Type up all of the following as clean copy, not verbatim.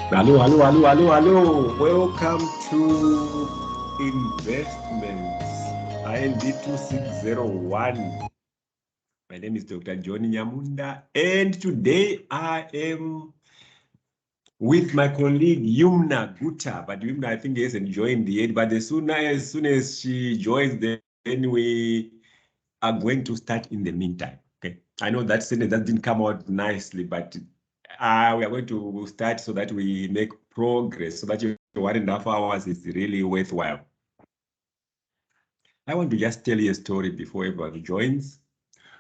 Hello, hello, hello, hello, hello. Welcome to Investments IND 2601. My name is Dr. Johnny Nyamunda, and today I am with my colleague Yumna Guta. But Yumna, I think, hasn't joined yet. But as soon as she joins, then we are going to start in the meantime. Okay. I know that sentence that didn't come out nicely, but we are going to start so that we make progress, so that your 1.5 hours is really worthwhile. I want to just tell you a story before everyone joins.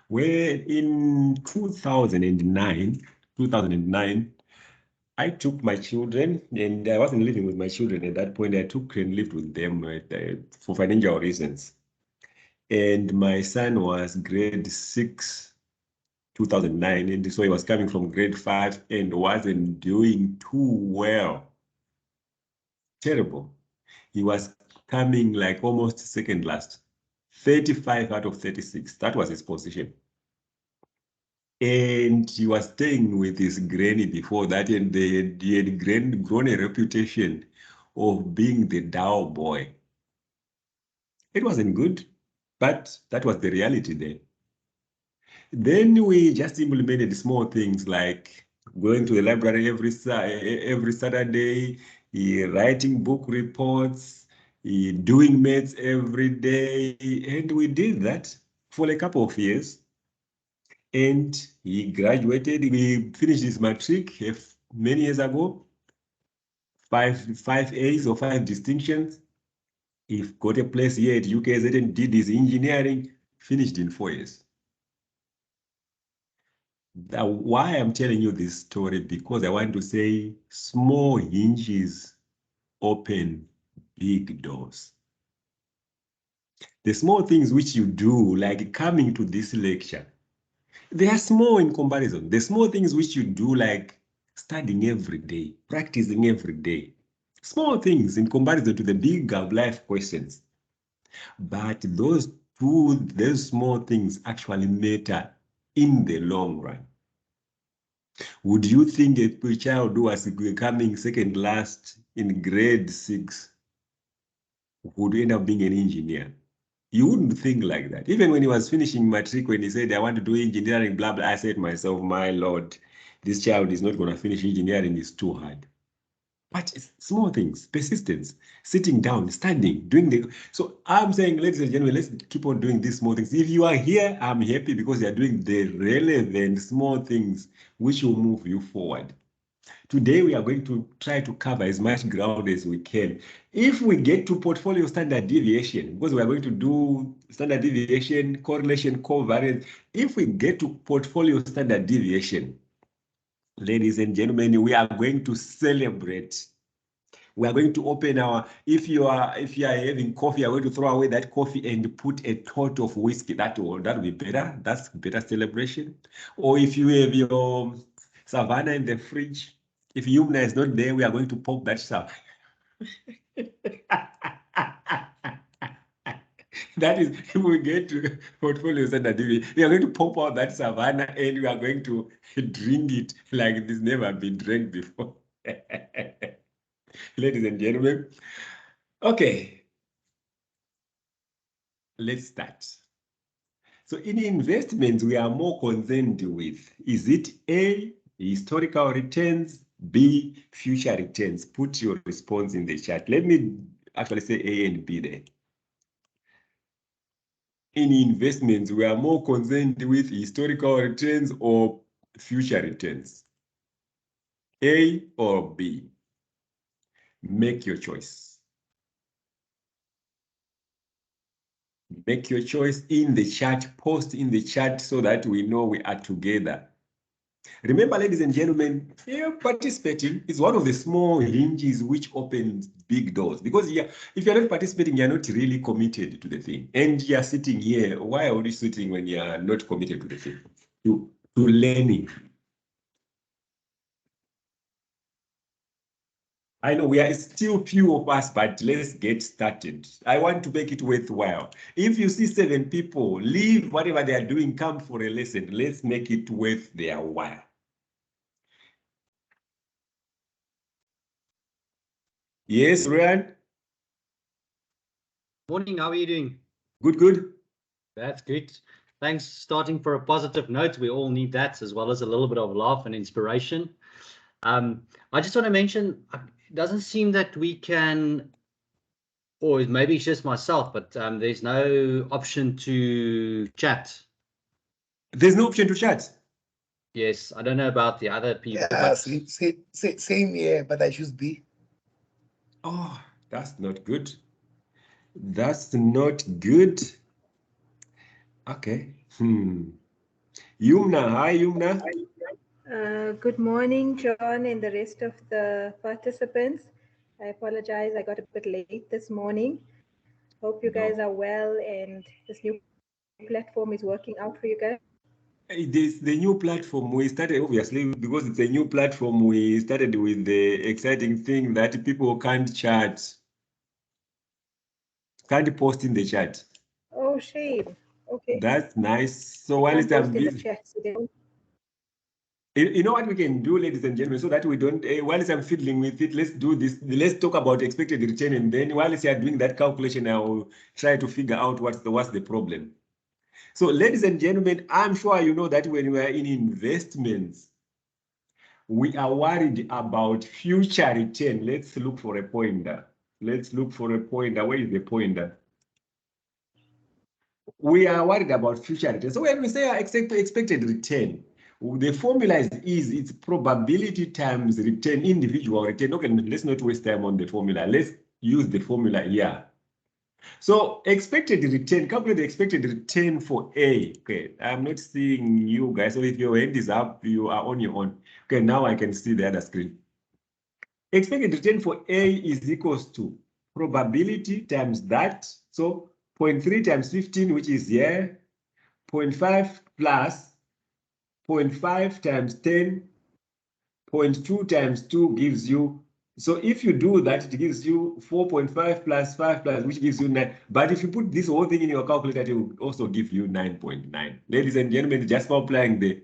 Where in 2009, I took my children, and I wasn't living with my children at that point. I took and lived with them for financial reasons. And my son was grade 6, 2009, and so he was coming from grade 5 and wasn't doing too well. Terrible. He was coming like almost second last, 35 out of 36. That was his position. And he was staying with his granny before that, and he had grown a reputation of being the dull boy. It wasn't good, but that was the reality there. Then we just implemented small things like going to the library every Saturday, writing book reports, doing maths every day. And we did that for a couple of years. And he graduated. We finished his matric many years ago, five A's or 5 distinctions. He got a place here at UKZ and did his engineering, finished in 4 years. Why I'm telling you this story, because I want to say small hinges open big doors. The small things which you do, like coming to this lecture, they are small in comparison. The small things which you do, like studying every day, practicing every day, small things in comparison to the big life questions. But those small things actually matter in the long run. Would you think a child who was coming second last in grade 6 would end up being an engineer? You wouldn't think like that. Even when he was finishing matric, when he said, I want to do engineering, blah, blah, I said to myself, my Lord, this child is not going to finish engineering, it's too hard. But it's small things, persistence, sitting down, standing, doing the... So I'm saying, ladies and gentlemen, let's keep on doing these small things. If you are here, I'm happy because you're doing the relevant small things which will move you forward. Today, we are going to try to cover as much ground as we can. If we get to portfolio standard deviation, because we are going to do standard deviation, correlation, covariance, if we get to portfolio standard deviation, ladies and gentlemen, we are going to celebrate. We are going to open our, if you are having coffee, you're going to throw away that coffee and put a tot of whiskey. That will be better. That's better celebration. Or if you have your savannah in the fridge, if Yumna is not there, we are going to pop that stuff. That is, if we get to portfolio standard, we are going to pop out that savannah and we are going to drink it like it has never been drank before. Ladies and gentlemen, okay, let's start. So in investments, we are more concerned with, is it A, historical returns, B, future returns? Put your response in the chat. Let me actually say A and B there. In investments, we are more concerned with historical returns or future returns. A or B? Make your choice. Make your choice in the chat, post in the chat so that we know we are together. Remember, ladies and gentlemen, participating is one of the small hinges which opens big doors. Because if you're not participating, you're not really committed to the thing. And you're sitting here. Why are you sitting when you're not committed to the thing? To learning. I know we are still few of us, but let's get started. I want to make it worthwhile. If you see 7 people, leave whatever they are doing, come for a lesson. Let's make it worth their while. Yes, Ryan. Morning, how are you doing? Good, good. That's good. Thanks. Starting for a positive note. We all need that, as well as a little bit of laugh and inspiration. I just want to mention, it doesn't seem that we can, or maybe it's just myself, but there's no option to chat. There's no option to chat. Yes, I don't know about the other people, Yeah, but same here, but I should be. Oh, that's not good. That's not good. Okay. Yumna, hi Yumna. Good morning, John, and the rest of the participants. I apologize, I got a bit late this morning. Hope you guys No. are well and this new platform is working out for you guys. It is the new platform. We started, obviously, because it's a new platform, we started with the exciting thing that people can't chat, can't post in the chat. Oh, shame. Okay. That's nice. So They while can't I'm post in the busy, chat. So they don't. you know what we can do, ladies and gentlemen, so that we don't, while I'm fiddling with it, let's do this. Let's talk about expected return. And then while you are doing that calculation, I'll try to figure out what's the problem. So ladies and gentlemen, I'm sure you know that when we are in investments, we are worried about future return. Let's look for a pointer. Let's look for a pointer. Where is the pointer? We are worried about future return. So when we say expected return, the formula is it's probability times return, individual return. Okay, let's not waste time on the formula. Let's use the formula here. So expected return, calculate the expected return for A. Okay, I'm not seeing you guys. So if your hand is up, you are on your own. Okay, now I can see the other screen. Expected return for A is equals to probability times that. So 0.3 times 15, which is here, 0.5 plus 0.5 times 10, 0.2 times 2 gives you, so if you do that, it gives you 4.5 plus 5 plus, which gives you 9. But if you put this whole thing in your calculator, it will also give you 9.9. Ladies and gentlemen, just multiplying the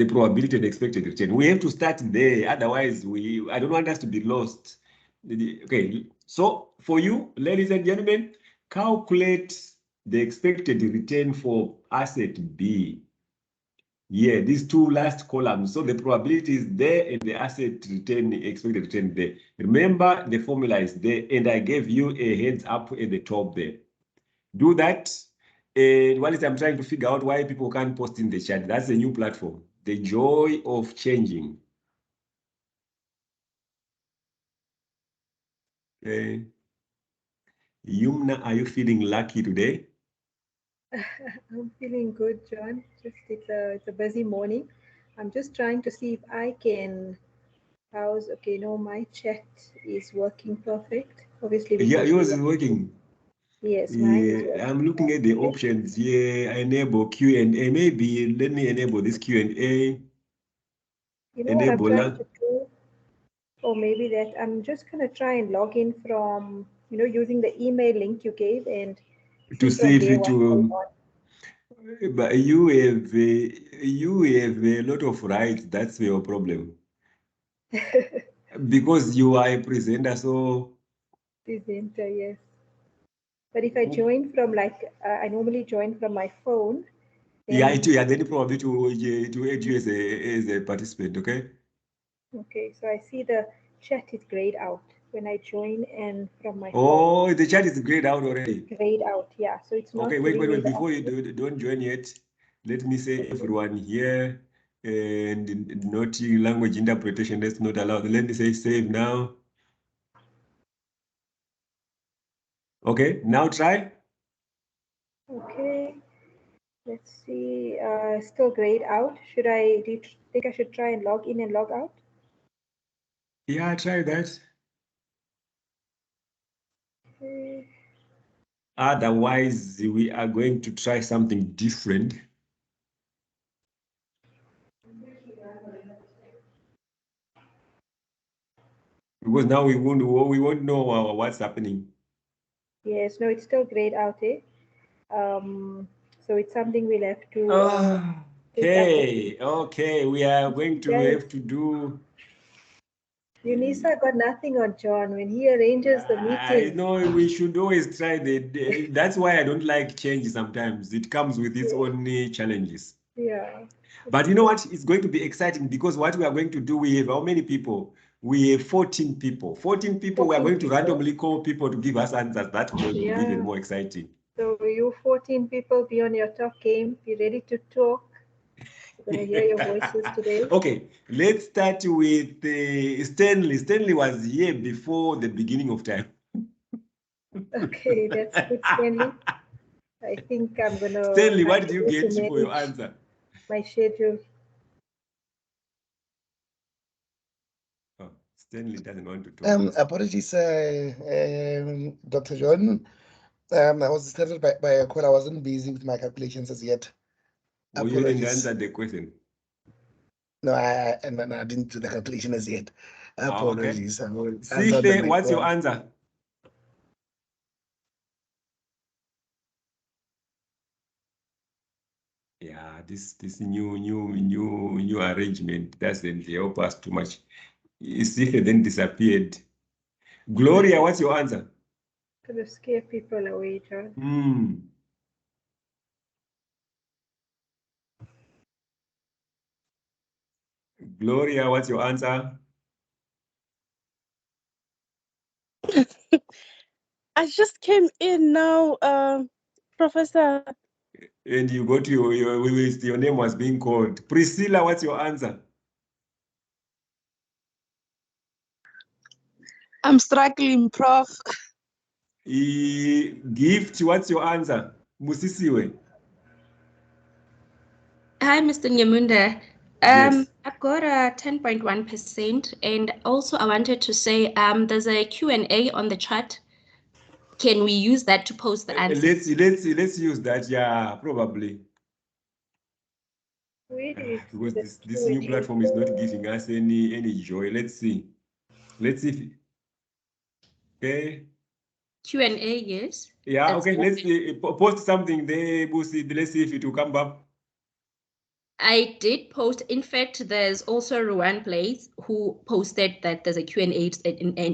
probability and expected return. We have to start there, otherwise I don't want us to be lost. Okay, so for you, ladies and gentlemen, calculate the expected return for asset B. Yeah, these two last columns. So the probability is there and the asset return, expected return there. Remember, the formula is there, and I gave you a heads up at the top there. Do that. And while I'm trying to figure out why people can't post in the chat, that's a new platform. The joy of changing. Okay. Yumna, are you feeling lucky today? I'm feeling good, John. Just it's a busy morning. I'm just trying to see if I can house. Okay, no, my chat is working perfect. Obviously, Yeah, because we yours were. is working. Yes, mine is Yeah, working. I'm looking at the Okay. options here. Enable Q&A. Maybe let me enable this Q&A. You know what I'm trying Enable to do? Or maybe that I'm just gonna try and log in from, using the email link you gave and to see see from if there it what's going will. on. But you have a lot of rights. That's your problem because you are a presenter. So Presenter, yes. But if I join from I normally join from my phone, yeah, then yeah. Then probably to add you as a participant. Okay. okay. So I see the chat is grayed out when I join and from my phone. Oh, the chat is grayed out It's already. grayed out, yeah. So it's Okay, not wait, giving wait, me wait. the Before you option. don't join yet, let me say everyone here and not language interpretation. That's not allowed. Let me say save now. Okay, now try. Okay. Let's see. Still grayed out. Do you think I should try and log in and log out? Yeah, try that. Okay. Otherwise, we are going to try something different because now we won't know what's happening. Yes, no, it's still grayed out, eh? So it's something we'll have to take up with you. Okay, we are You going to guys, have to do. Unisa got nothing on John when he arranges the I meeting. know we should always try that's why I don't like change sometimes. It comes with its own challenges. Yeah. But you know what? It's going to be exciting because what we are going to do, we have how many people? We have 14 people. 14 people, we are 14 going to people. randomly call people to give us answers. That will be Yeah. even more exciting. So you 14 people, be on your top game. Be ready to talk. We're going to hear your voices today. Okay, let's start with Stanley. Stanley was here before the beginning of time. Okay, that's good, Stanley. I think I'm going to Stanley, what did you get for your answer? My schedule. Oh, Stanley doesn't want to talk. Apologies, Dr. John. I was disturbed by a call. I wasn't busy with my calculations as yet. Oh, you didn't Apologies. answer the question. No, I didn't do the calculation as yet. Apologies. Okay. I will answer the Sihle, next what's your one. answer? Yeah, this new arrangement doesn't help us too much. Sihle then disappeared. Gloria, what's your answer? Going to scare people away, John. Gloria, what's your answer? I just came in now, Professor. And you got your name was being called. Priscilla, what's your answer? I'm struggling, Prof. Gift, what's your answer? Musisiwe. Hi, Mr. Nyamunda. Yes. I've got a 10.1%, and also I wanted to say there's a Q&A on the chat. Can we use that to post the answers? Let's use that. Yeah, probably. Because this new platform is not giving us any joy. Let's see. Let's see. Okay. Q&A, yes. Yeah. That's okay. good. Let's post something there, Busi. Let's see if it will come up. I did post. In fact, there's also Ruan Plays who posted that there's a Q&A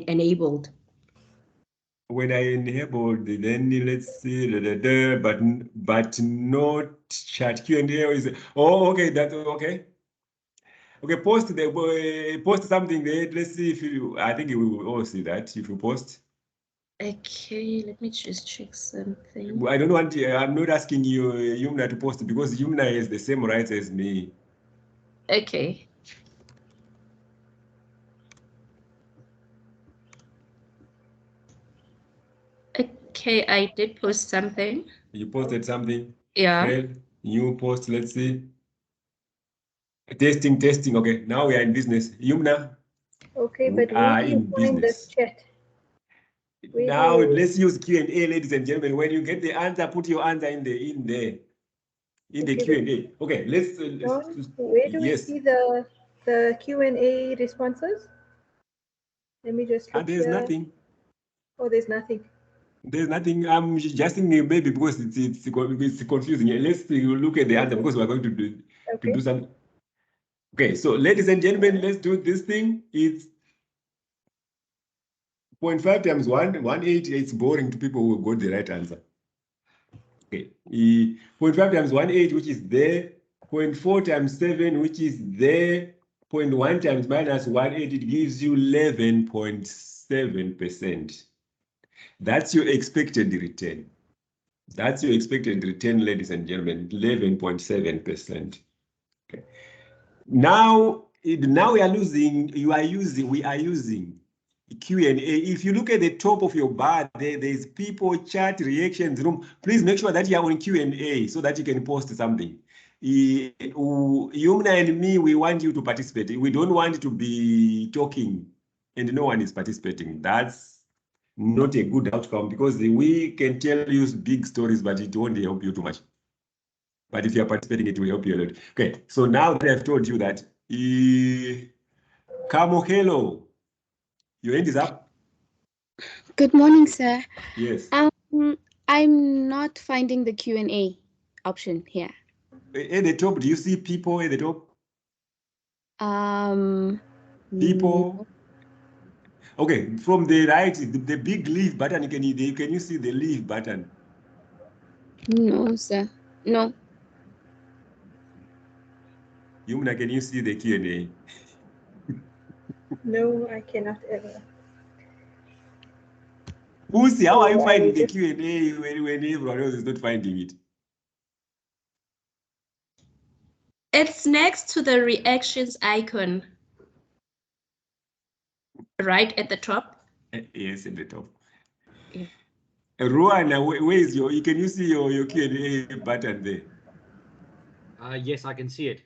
enabled. When I enabled, then let's see, but not chat Q&A is. Oh, okay. That's okay. Okay, post something there. Let's see if you. I think we will all see that if you post. Okay, let me just check something. I don't want. I'm not asking you, Yumna, to post because Yumna has the same rights as me. Okay. Okay, I did post something. You posted something. Yeah. Well, new post. Let's see. Testing. Okay, now we are in business. Yumna. Okay, We but are where do you in find business. the chat? Now let's use Q&A, ladies and gentlemen. When you get the answer, put your answer in the Q&A. Okay, let's. Where do we Yes. see the Q&A responses? Let me just look There's here. nothing. Oh, there's nothing. There's nothing. I'm just thinking maybe because it's confusing. Let's look at the answer because we're going to do some. Okay, so ladies and gentlemen, let's do this thing. It's 0.5 times 180. It's boring to people who got the right answer. Okay, 0.5 times 180, which is there. 0.4 times 7, which is there. 0.1 times minus 180, it gives you 11.7%. That's your expected return. That's your expected return, ladies and gentlemen, 11.7%. Okay. Now we are using Q&A. If you look at the top of your bar, there's people, chat, reactions room. Please make sure that you are on Q&A so that you can post something. Yumna and me, we want you to participate. We don't want to be talking and no one is participating. That's not a good outcome because we can tell you big stories, but it won't help you too much. But if you're participating, it will help you a lot. Okay, so now that I've told you that, Kamo, hello. Your hand is up. Good morning, sir. Yes. I'm not finding the Q&A option here. At the top, do you see people at the top? Um, People. Okay, from the right, the big leave button, can you see the leave button? No, sir. No. Yumna, can you see the Q&A? No, I cannot ever. Lucy, how are you So I finding will the just- Q&A when everyone else is not finding it? It's next to the reactions icon, right at the top. Yes, at the top. Yeah. Ruana, where is can you see your Q&A button there? Yes, I can see it.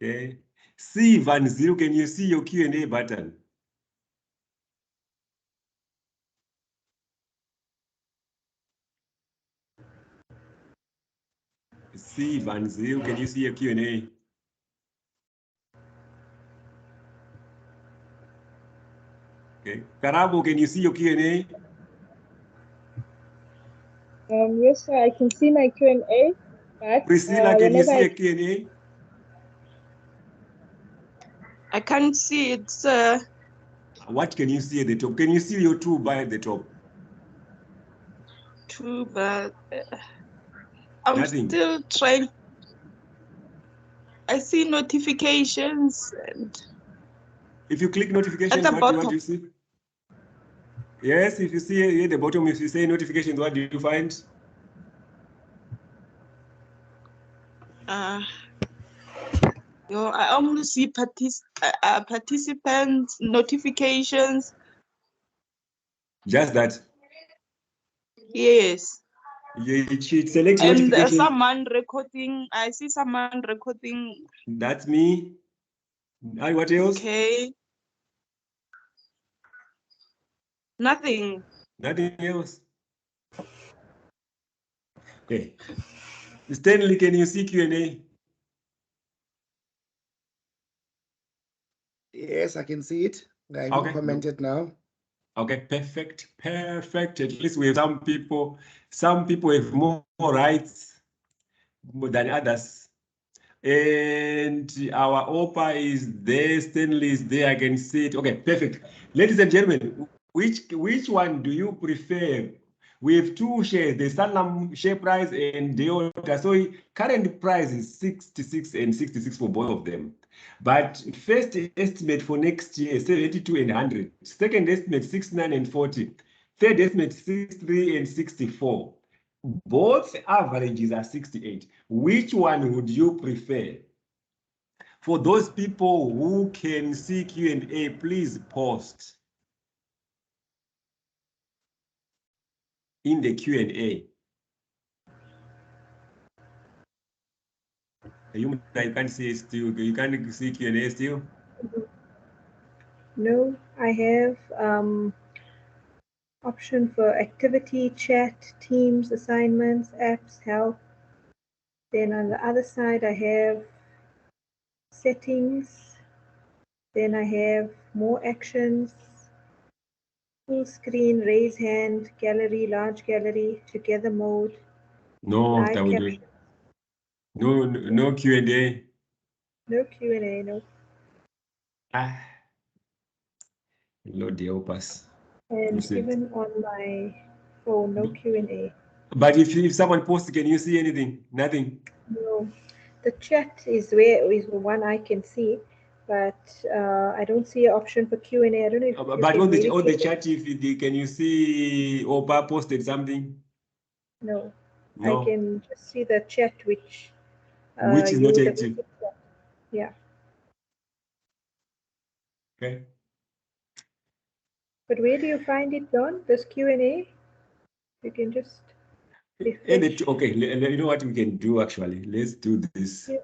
Okay. C Van Zero, can you see your Q&A button? C Van Zero, can you see your Q&A? Okay. Karabo, can you see your Q&A? Yes, sir, I can see my Q&A, but Priscilla, can you whenever see a Q&A? I can't see it, sir. What can you see at the top? Can you see your two bar at the top? True, but I'm Nothing. still trying. I see notifications and If you click at notifications, the what do bottom. you see? Yes, if you see here at the bottom, if you say notifications, what do you find? I only see participants, notifications. Just that. Yes. It selects And notifications. someone recording. I see someone recording. That's me. And what else? Okay. Nothing. Nothing else. Okay. Stanley, can you see Q&A? Yes, I can see it. I even Okay. commented now. Okay, perfect. At least we have some people have more rights than others. And our OPA is there, Stanley is there, I can see it. Okay, perfect. Ladies and gentlemen, which one do you prefer? We have two shares, the Sanlam share price and the Deota. So current price is 66 and 66 for both of them. But first estimate for next year, 72 and 100. Second estimate, 69 and 40. Third estimate, 63 and 64. Both averages are 68. Which one would you prefer? For those people who can see Q&A, please post in the Q&A. You can't see still. You can't see Q&A still. No, I have option for activity, chat, teams, assignments, apps, help. Then on the other side, I have settings. Then I have more actions, full screen, raise hand, gallery, large gallery, together mode, No, live caption. no Q&A. No Q&A, no. Lord help us. And even on my phone, no Q&A. But if someone posts, can you see anything? Nothing. No. The chat is the one I can see, but I don't see an option for Q&A. I don't know if But on the chat, can you see Opa posted something? No. No. I can just see the chat which is not active. Yeah. Okay. But where do you find it, Don? This Q&A? You can just refresh. Okay, you know what we can do actually? Let's do this. Yeah.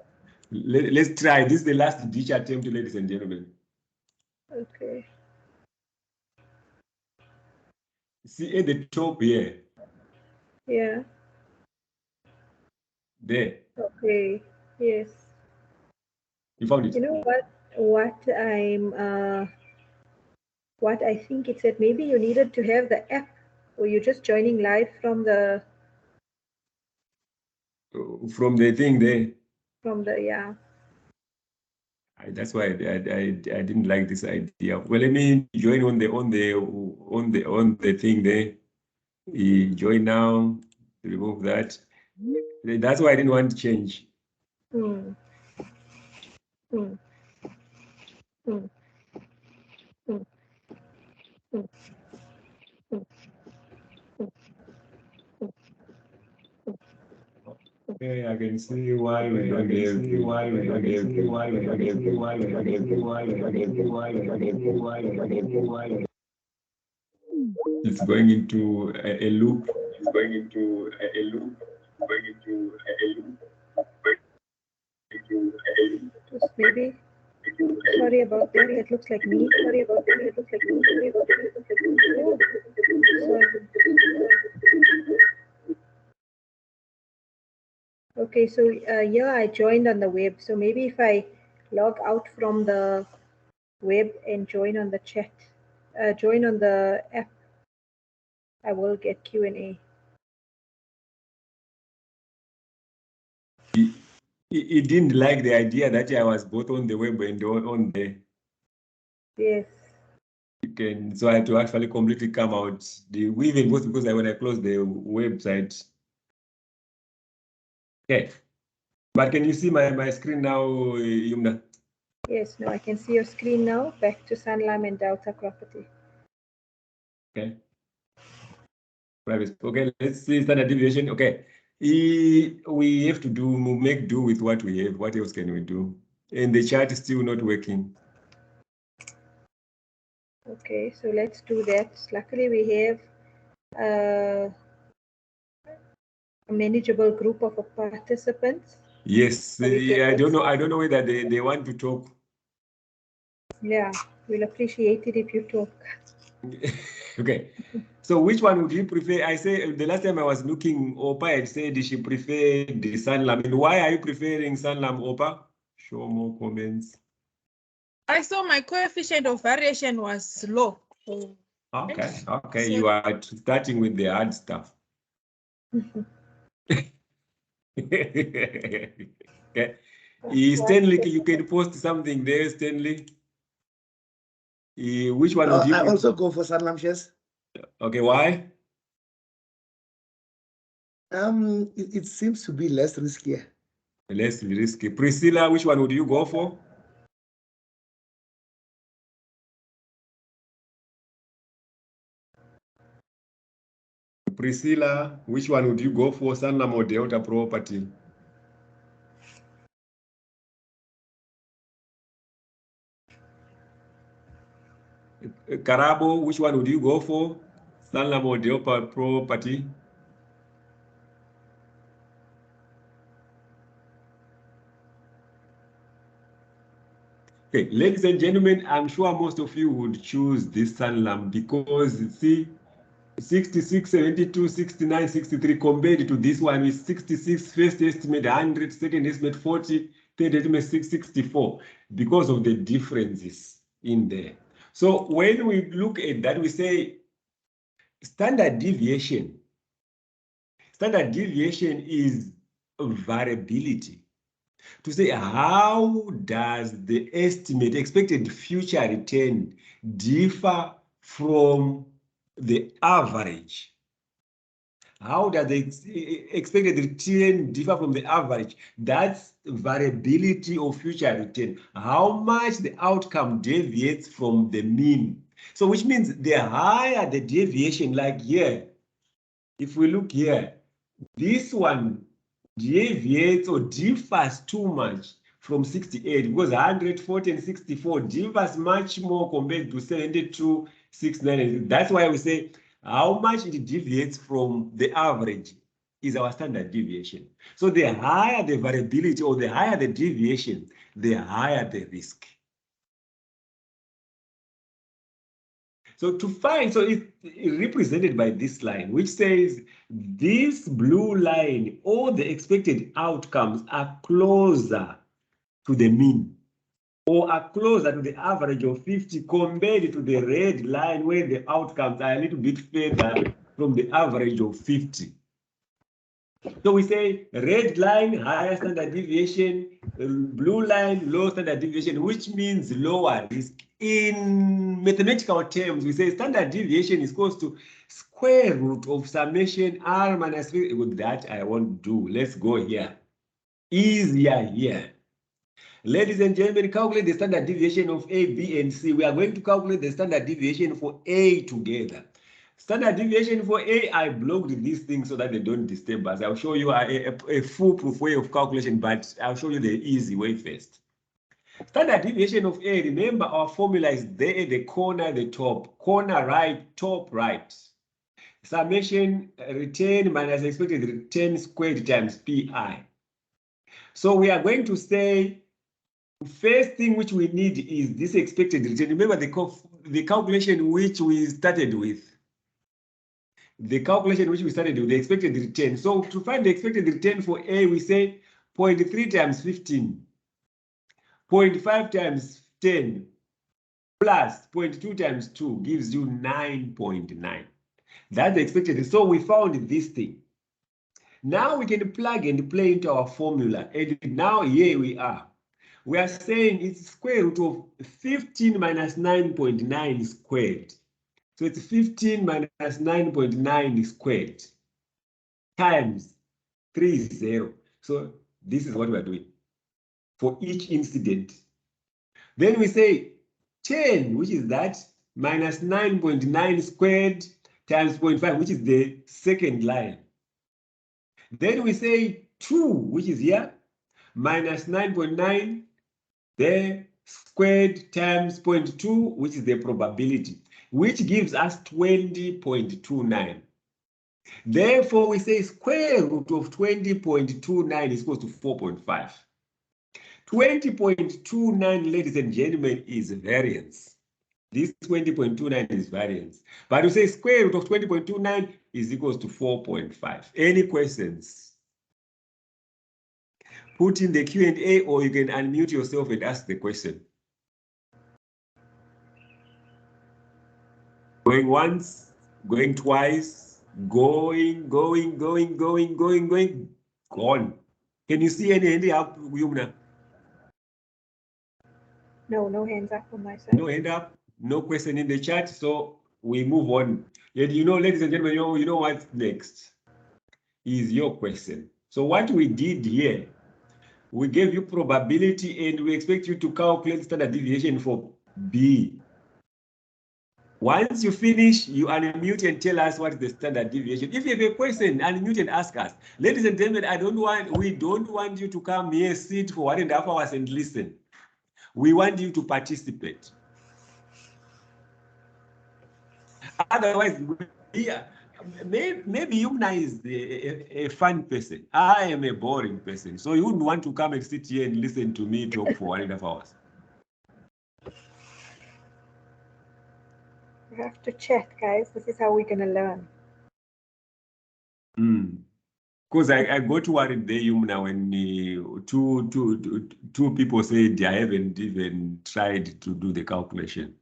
Let's try. This is the last ditch attempt, ladies and gentlemen. Okay. See at the top here. Yeah. There. Okay. Yes. You found it? You know what I think it said, maybe you needed to have the app, or you're just joining live from the From the thing there. yeah. That's why I didn't like this idea. Well, let me join on the thing there. Join now. Remove that. That's why I didn't want to change. Mm. Mm. Mm. Mm. Mm. Okay, I can see why we don't have it's going into a loop. It's going into a loop. Going into a loop. Just maybe. Sorry about that. That looks like me. Sorry about that. That looks like me. Sorry about that. That looks like me. Sorry. Okay, so yeah, I joined on the web. So maybe if I log out from the web and join on the chat, join on the app, I will get Q&A. He didn't like the idea that I was both on the web and on the. Yes. So I had to actually completely come out. We even both because when I closed the website. Okay. But can you see my screen now, Yumna? Yes, no, I can see your screen now. Back to Sanlam and Delta property. Okay. Private. Okay, let's see standard deviation. Okay. We have to make do with what we have. What else can we do? And the chart is still not working. Okay, so let's do that. Luckily, we have a manageable group of participants. Yes, I don't know. I don't know whether they want to talk. Yeah, we'll appreciate it if you talk. Okay. So which one would you prefer? I say the last time I was looking, Opa had said she preferred the Sanlam. And why are you preferring Sanlam, Opa? Show more comments. I saw my coefficient of variation was low. Okay, okay. You are starting with the hard stuff. Okay. Stanley, you can post something there, Stanley. Which one would you I prefer? also go for Sanlam shares. Okay, why? It seems to be less riskier. Less risky. Priscilla, which one would you go for? Priscilla, which one would you go for, Sanlam or Delta property? Karabo, which one would you go for, Sanlam or Delta property? Okay, ladies and gentlemen, I'm sure most of you would choose this Sanlam because, see, 66, 72, 69, 63 compared to this one with 66, first estimate 100, second estimate 40, third estimate 664 because of the differences in there. So when we look at that, we say standard deviation. Standard deviation is variability. To say how does the expected future return differ from the average? How does the expected return differ from the average? That's variability of future return. How much the outcome deviates from the mean. So which means the higher the deviation, like here, if we look here, this one deviates or differs too much from 68 because 140 and 64 differs much more compared to 72, 69. That's why we say how much it deviates from the average is our standard deviation. So the higher the variability or the higher the deviation, the higher the risk. So to find, so it's represented by this line, which says this blue line, all the expected outcomes are closer to the mean or are closer to the average of 50 compared to the red line where the outcomes are a little bit further from the average of 50. So we say red line, higher standard deviation, blue line, low standard deviation, which means lower risk. In mathematical terms, we say standard deviation is equal to square root of summation r minus 3. With that, I won't do. Let's go here. Easier here. Ladies and gentlemen, calculate the standard deviation of A, B, and C. We are going to calculate the standard deviation for A together. Standard deviation for A, I blocked these things so that they don't disturb us. I'll show you a foolproof way of calculation, but I'll show you the easy way first. Standard deviation of A, remember our formula is there at the corner, the top. Corner right, top right. Summation return minus expected return squared times PI. So we are going to say, first thing which we need is this expected return. Remember the calculation which we started with. The calculation which we started with, the expected return. So to find the expected return for A, we say 0.3 times 15, 0.5 times 10, plus 0.2 times 2 gives you 9.9. That's the expected. So we found this thing. Now we can plug and play into our formula. And now here we are. We are saying it's square root of 15 minus 9.9 squared. So it's 15 minus 9.9 squared times 30. So this is what we are doing for each incident. Then we say 10, which is that, minus 9.9 squared times 0.5, which is the second line. Then we say 2, which is here, minus 9.9, the squared times 0.2, which is the probability, which gives us 20.29. Therefore, we say square root of 20.29 is equal to 4.5. 20.29, ladies and gentlemen, is variance. This 20.29 is variance. But we say square root of 20.29 is equals to 4.5. Any questions? Put in the Q&A, or you can unmute yourself and ask the question. Going once, going twice, going, gone. Can you see any hand up, Yumna? No, no hands up on my side. No hand up, no question in the chat, so we move on. And you know, ladies and gentlemen, you know what's next is your question. So what we did here, we gave you probability and we expect you to calculate standard deviation for B. Once you finish, you unmute and tell us what is the standard deviation. If you have a question, unmute and ask us. Ladies and gentlemen, we don't want you to come here, sit for 1.5 hours and listen. We want you to participate. Otherwise, maybe Yumna is a fun person. I am a boring person. So you wouldn't want to come and sit here and listen to me talk for 1.5 hours. We have to chat, guys. This is how we're going to learn. Because I got worried there, Yumna, when two people said I haven't even tried to do the calculation.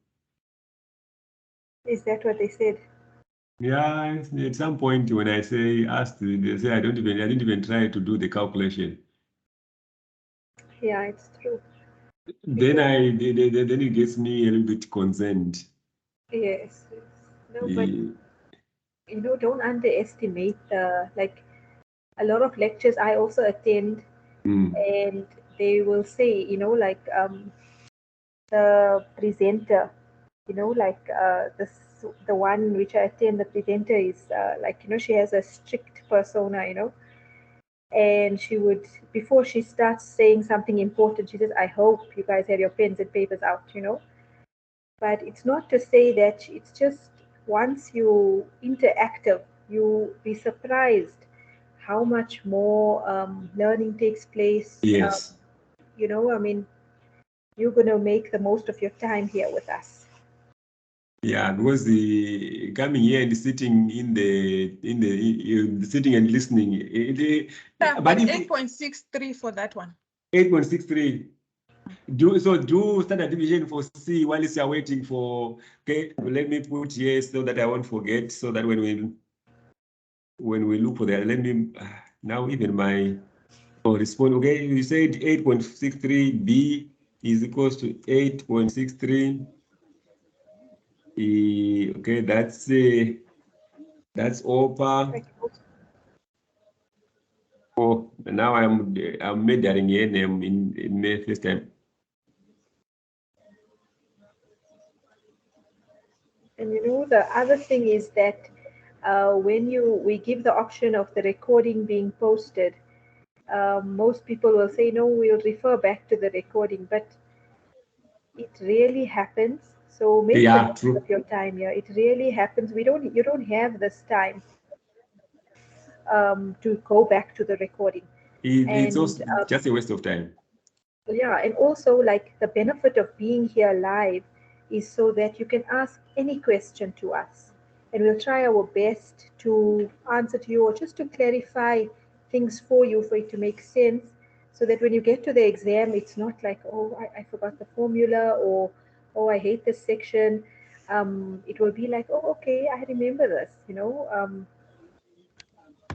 Is that what they said? Yeah, at some point when I asked, they say I didn't even try to do the calculation. Yeah, it's true. Then then it gets me a little bit concerned. Yes. No, but you know, don't underestimate like a lot of lectures I also attend, and they will say, you know, like the presenter, you know, like the one which I attend, the presenter is like, you know, she has a strict persona, you know, and she would, before she starts saying something important, she says, I hope you guys have your pens and papers out, you know. But it's not to say that, it's just once you interactive, you'll be surprised how much more learning takes place. Yes. You know, I mean, you're going to make the most of your time here with us. Yeah, because the coming here and sitting sitting and listening. But 8.63 for that one. 8.63. Do standard deviation for C while you are waiting for. Okay, let me put yes so that I won't forget. So that when when we look for that, let me now even my respond. Okay, you said 8.63 B is equals to 8.63. Okay, that's OPA. Oh, now I'm measuring name in May first time. And you know, the other thing is that when we give the option of the recording being posted, most people will say, no, we'll refer back to the recording, but it really happens. So make the most of your time here. It really happens. You don't have this time to go back to the recording. It's also just a waste of time. Yeah, and also like the benefit of being here live is so that you can ask any question to us, and we'll try our best to answer to you or just to clarify things for you, for it to make sense, so that when you get to the exam, it's not like, oh, I forgot the formula, or oh, I hate this section. It will be like, oh, okay, I remember this, you know.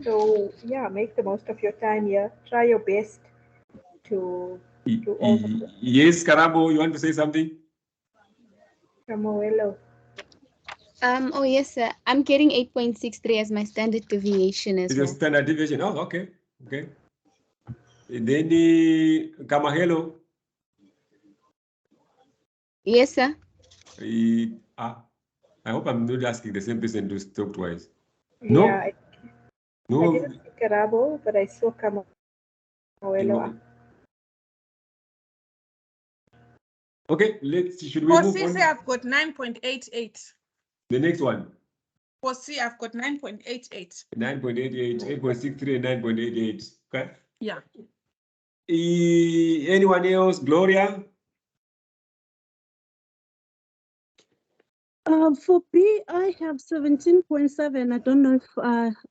So yeah, make the most of your time here. Try your best to do all the. Yes, Karabo, you want to say something? Samuelo. Oh yes, sir. I'm getting 8.63 as my standard deviation as It's well. your standard deviation. Oh, okay. Okay. Then Kamahelo. Yes, sir. I hope I'm not asking the same person to talk twice. Yeah, No. I didn't see Karabo, but I saw Kamuelo. Okay, should we move on? I've got 9.88. The next one. For C, I've got 9.88. 9.88, 8.63, and 9.88. Okay. Yeah. Anyone else? Gloria? For B, I have 17.7. I don't know if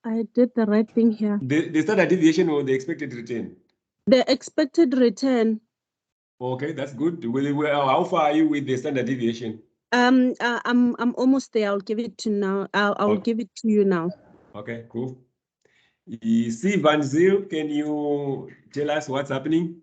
I did the right thing here. The standard deviation or the expected return? The expected return. Okay, that's good. How far are you with the standard deviation? I'm almost there. I'll give it to now. I'll give it to you now. Okay, cool. C. Van Zyl, can you tell us what's happening?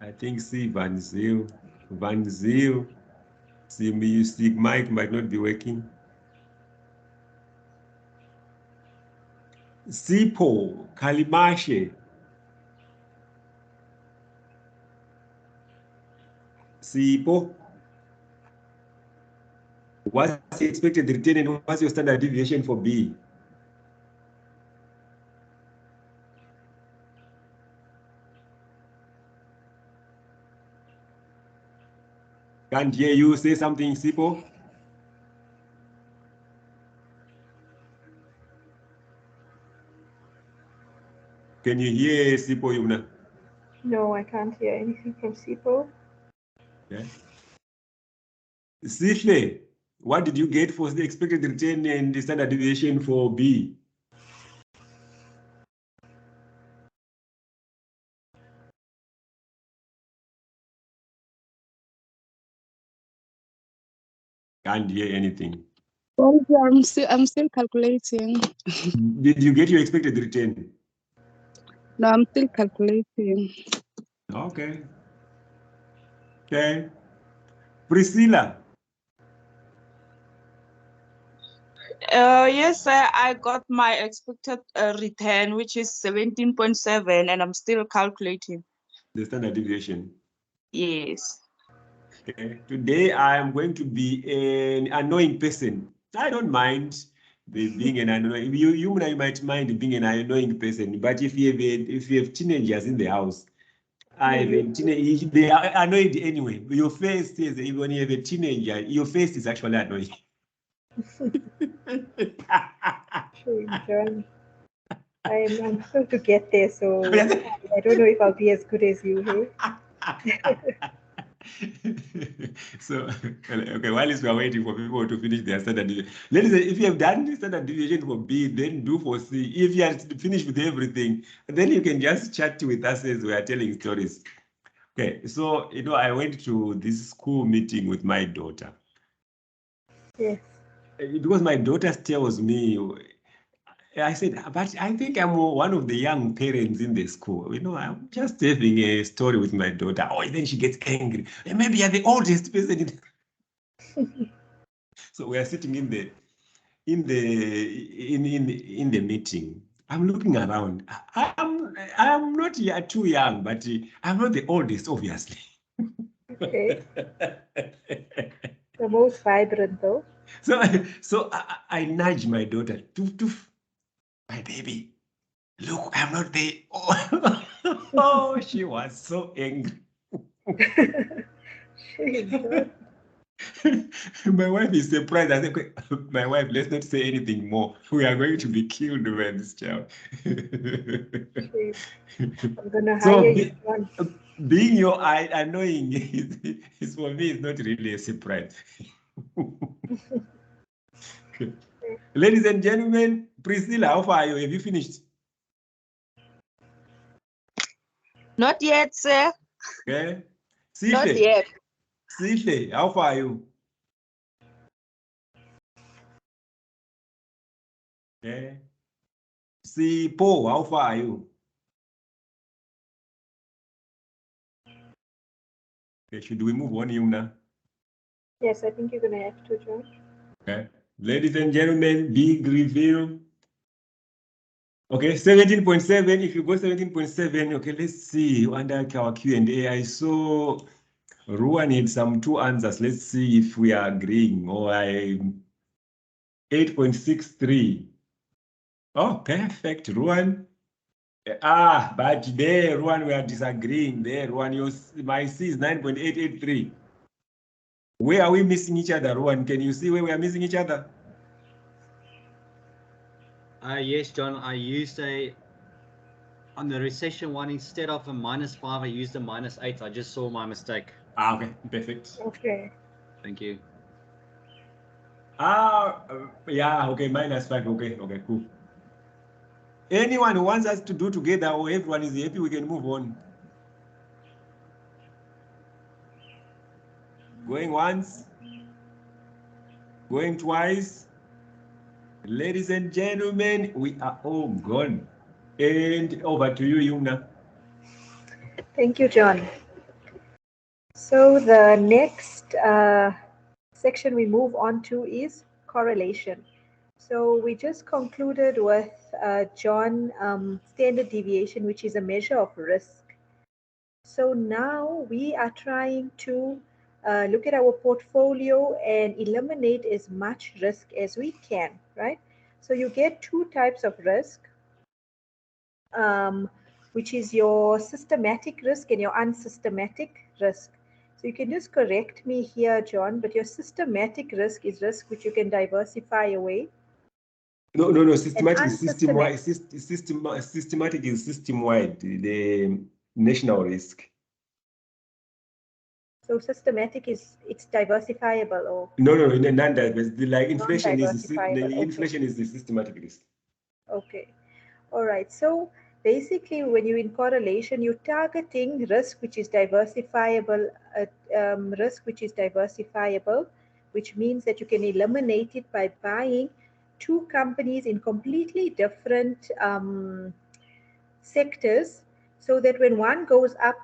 I think C. Van Zyl. See, mic might not be working. Sipho Kalimashe. Sipho. What's the expected return and what's your standard deviation for B? Can't hear you. Say something, Sipho. Can you hear Sipho, Yumna? No, I can't hear anything from Sipo. Okay. Sifle, what did you get for the expected return and the standard deviation for B? Can't hear anything. I'm still calculating. Did you get your expected return? No, I'm still calculating. Okay. Okay. Priscilla. Yes, sir, I got my expected return, which is 17.7, and I'm still calculating. The standard deviation. Yes. Okay. Today I am going to be an annoying person. I don't mind being an annoying. You might mind being an annoying person, but if you have teenagers in the house, they are annoyed anyway. Your face says when you have a teenager, your face is actually annoying. John. I'm still to get there, so I don't know if I'll be as good as you, hey? So, okay, while we are waiting for people to finish their standard deviation, ladies, if you have done the standard deviation for B, then do for C. If you are finished with everything, then you can just chat with us as we are telling stories. Okay, so I went to this school meeting with my daughter. Yes. Because my daughter tells me, I said, but I think I'm one of the young parents in the school. I'm just having a story with my daughter. Oh, and then she gets angry. Maybe you're the oldest person in So we are sitting in the meeting. I'm looking around. I'm not too young, but I'm not the oldest, obviously. Okay. The most vibrant, though. So I nudge my daughter. Toof, toof. My baby, look, I'm not the. Oh, she was so angry. My wife is surprised. I said, my wife, let's not say anything more. We are going to be killed by this child. I'm gonna So hire you one. being your annoying is for me, it's not really a surprise. Ladies and gentlemen, Priscilla, how far are you? Have you finished? Not yet, sir. Okay. Not Sihle, yet. Sihle, how far are you? Okay. See, Paul, how far are you? Okay, should we move on, Yumna? Yes, I think you're gonna have to, John. Okay. Ladies and gentlemen, big reveal. Okay, 17.7. If you go 17.7, okay, let's see under our Q&A. I saw Ruan had some 2 answers. Let's see if we are agreeing. Or 8.63. Oh, perfect, Ruan. But there, Ruan, we are disagreeing. There, Ruan, my C is 9.883. Where are we missing each other, Ruan? Can you see where we are missing each other? Yes, John, I used on the recession one, instead of a -5, I used a -8. I just saw my mistake. Okay, perfect. Okay. Thank you. Yeah, okay, -5. Okay, cool. Anyone who wants us to do together or everyone is happy, we can move on. Going once, going twice. Ladies and gentlemen, we are all gone. And over to you, Yumna. Thank you, John. So the next section we move on to is correlation. So we just concluded with John, standard deviation, which is a measure of risk. So now we are trying to look at our portfolio and eliminate as much risk as we can, right? So you get 2 types of risk, which is your systematic risk and your unsystematic risk. So you can just correct me here, John, but your systematic risk is risk which you can diversify away. No. Systematic is system-wide. Systematic is system-wide, the national risk. So systematic is it's diversifiable or no, non-diversifiable. Like inflation non-diversifiable. is the systematic risk. Okay. All right. So basically, when you're in correlation, you're targeting risk which is diversifiable, which means that you can eliminate it by buying 2 companies in completely different sectors, so that when one goes up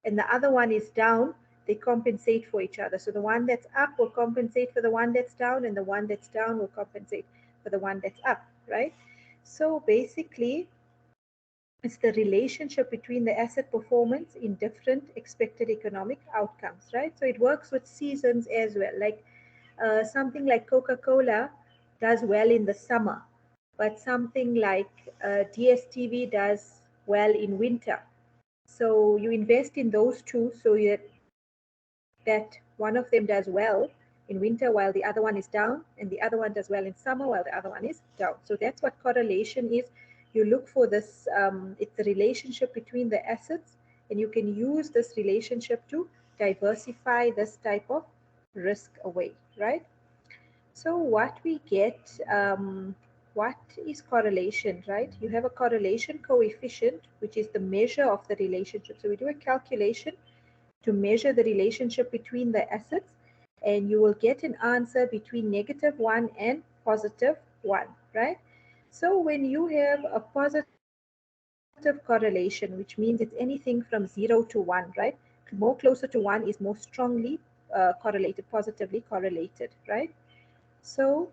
and the other one is down, they compensate for each other. So the one that's up will compensate for the one that's down, and the one that's down will compensate for the one that's up, right? So basically, it's the relationship between the asset performance in different expected economic outcomes, right? So it works with seasons as well. Like something like Coca-Cola does well in the summer, but something like DSTV does well in winter. So you invest in those 2 so that one of them does well in winter while the other one is down, and the other one does well in summer while the other one is down. So that's what correlation is. You look for this, it's the relationship between the assets, and you can use this relationship to diversify this type of risk away, right? So what we get, what is correlation, right? You have a correlation coefficient, which is the measure of the relationship. So we do a calculation to measure the relationship between the assets, and you will get an answer between -1 and +1, right? So when you have a positive correlation, which means it's anything from 0 to 1, right? More closer to 1 is more strongly correlated, positively correlated, right? So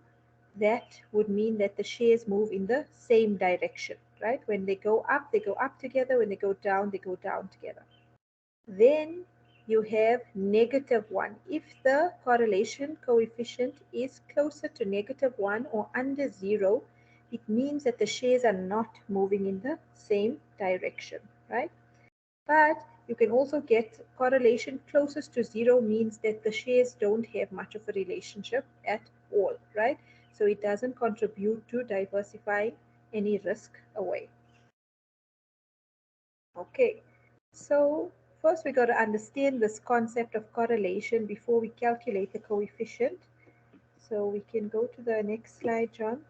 that would mean that the shares move in the same direction, right? When they go up together. When they go down together. Then you have -1. If the correlation coefficient is closer to -1 or under 0, it means that the shares are not moving in the same direction, right? But you can also get correlation closest to 0 means that the shares don't have much of a relationship at all, right? So it doesn't contribute to diversifying any risk away. Okay, so first we got to understand this concept of correlation before we calculate the coefficient. So we can go to the next slide, John.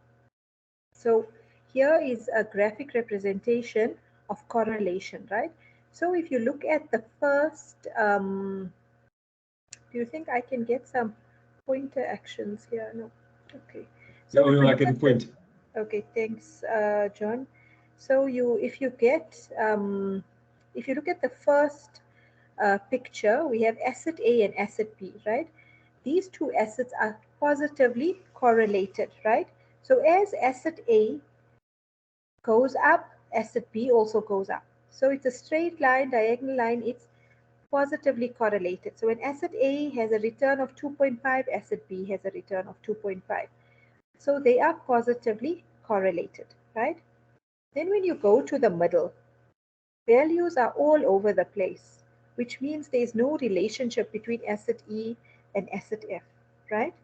So here is a graphic representation of correlation, right? So if you look at the first, do you think I can get some pointer actions here? No. Okay. So no, I can point. Okay, thanks, John. So if you look at the first picture, we have asset A and asset B, right? These two assets are positively correlated, right? So as asset A goes up, asset B also goes up. So it's a straight line, diagonal line, it's positively correlated. So when asset A has a return of 2.5, asset B has a return of 2.5. So they are positively correlated, right? Then when you go to the middle, values are all over the place, which means there is no relationship between asset E and asset F, right?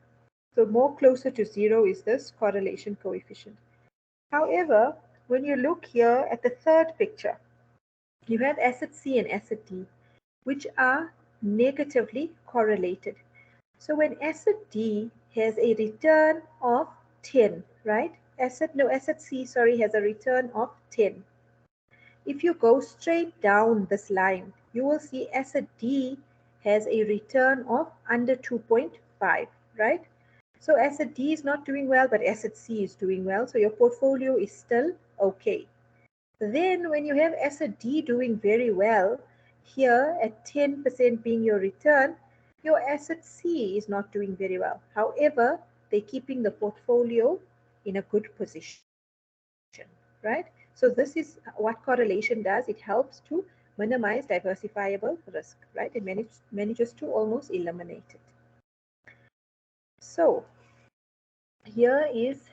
So more closer to 0 is this correlation coefficient. However, when you look here at the third picture, you have asset C and asset D, which are negatively correlated. So when asset D has a return of 10, right? Asset C, has a return of 10. If you go straight down this line, you will see asset D has a return of under 2.5, right? So asset D is not doing well, but asset C is doing well. So your portfolio is still okay. Then when you have asset D doing very well, here at 10% being your return, your asset C is not doing very well. However, they're keeping the portfolio in a good position, right? So this is what correlation does. It helps to minimize diversifiable risk, right? It manages to almost eliminate it. So here is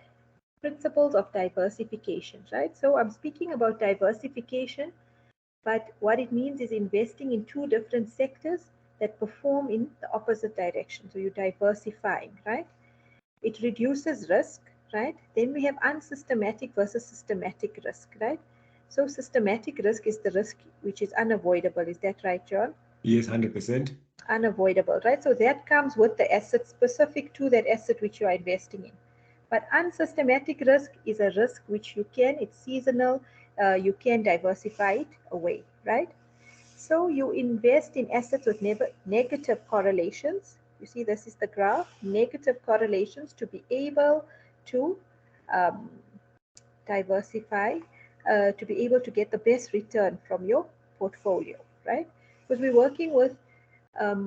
principles of diversification, right? So I'm speaking about diversification, but what it means is investing in two different sectors that perform in the opposite direction. So you're diversifying, right? It reduces risk, right? Then we have unsystematic versus systematic risk, right? So systematic risk is the risk which is unavoidable. Is that right, John? Yes, 100%. Unavoidable, right? So that comes with the asset specific to that asset which you are investing in. But unsystematic risk is a risk which you can, it's seasonal, you can diversify it away, right? So you invest in assets with negative correlations. You see, this is the graph, negative correlations to be able to diversify, to be able to get the best return from your portfolio, right? Because we're working with,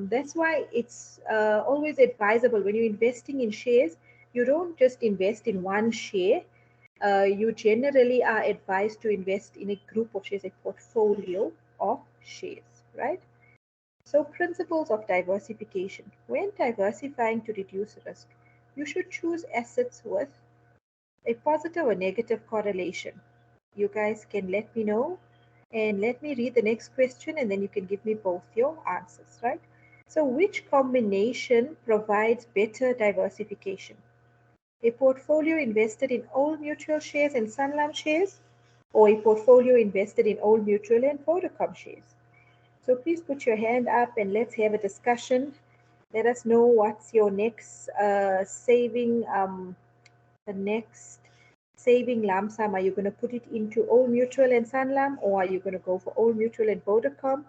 that's why it's always advisable when you're investing in shares, you don't just invest in one share. You generally are advised to invest in a group of shares, a portfolio of shares, right? So principles of diversification. When diversifying to reduce risk, you should choose assets with a positive or negative correlation. You guys can let me know, and let me read the next question, and then you can give me both your answers, right? So which combination provides better diversification? A portfolio invested in Old Mutual shares and Sanlam shares, or a portfolio invested in Old Mutual and Vodacom shares? So please put your hand up and let's have a discussion. Let us know what's your next saving, the next saving lump sum. Are you going to put it into Old Mutual and Sanlam, or are you going to go for Old Mutual and Vodacom?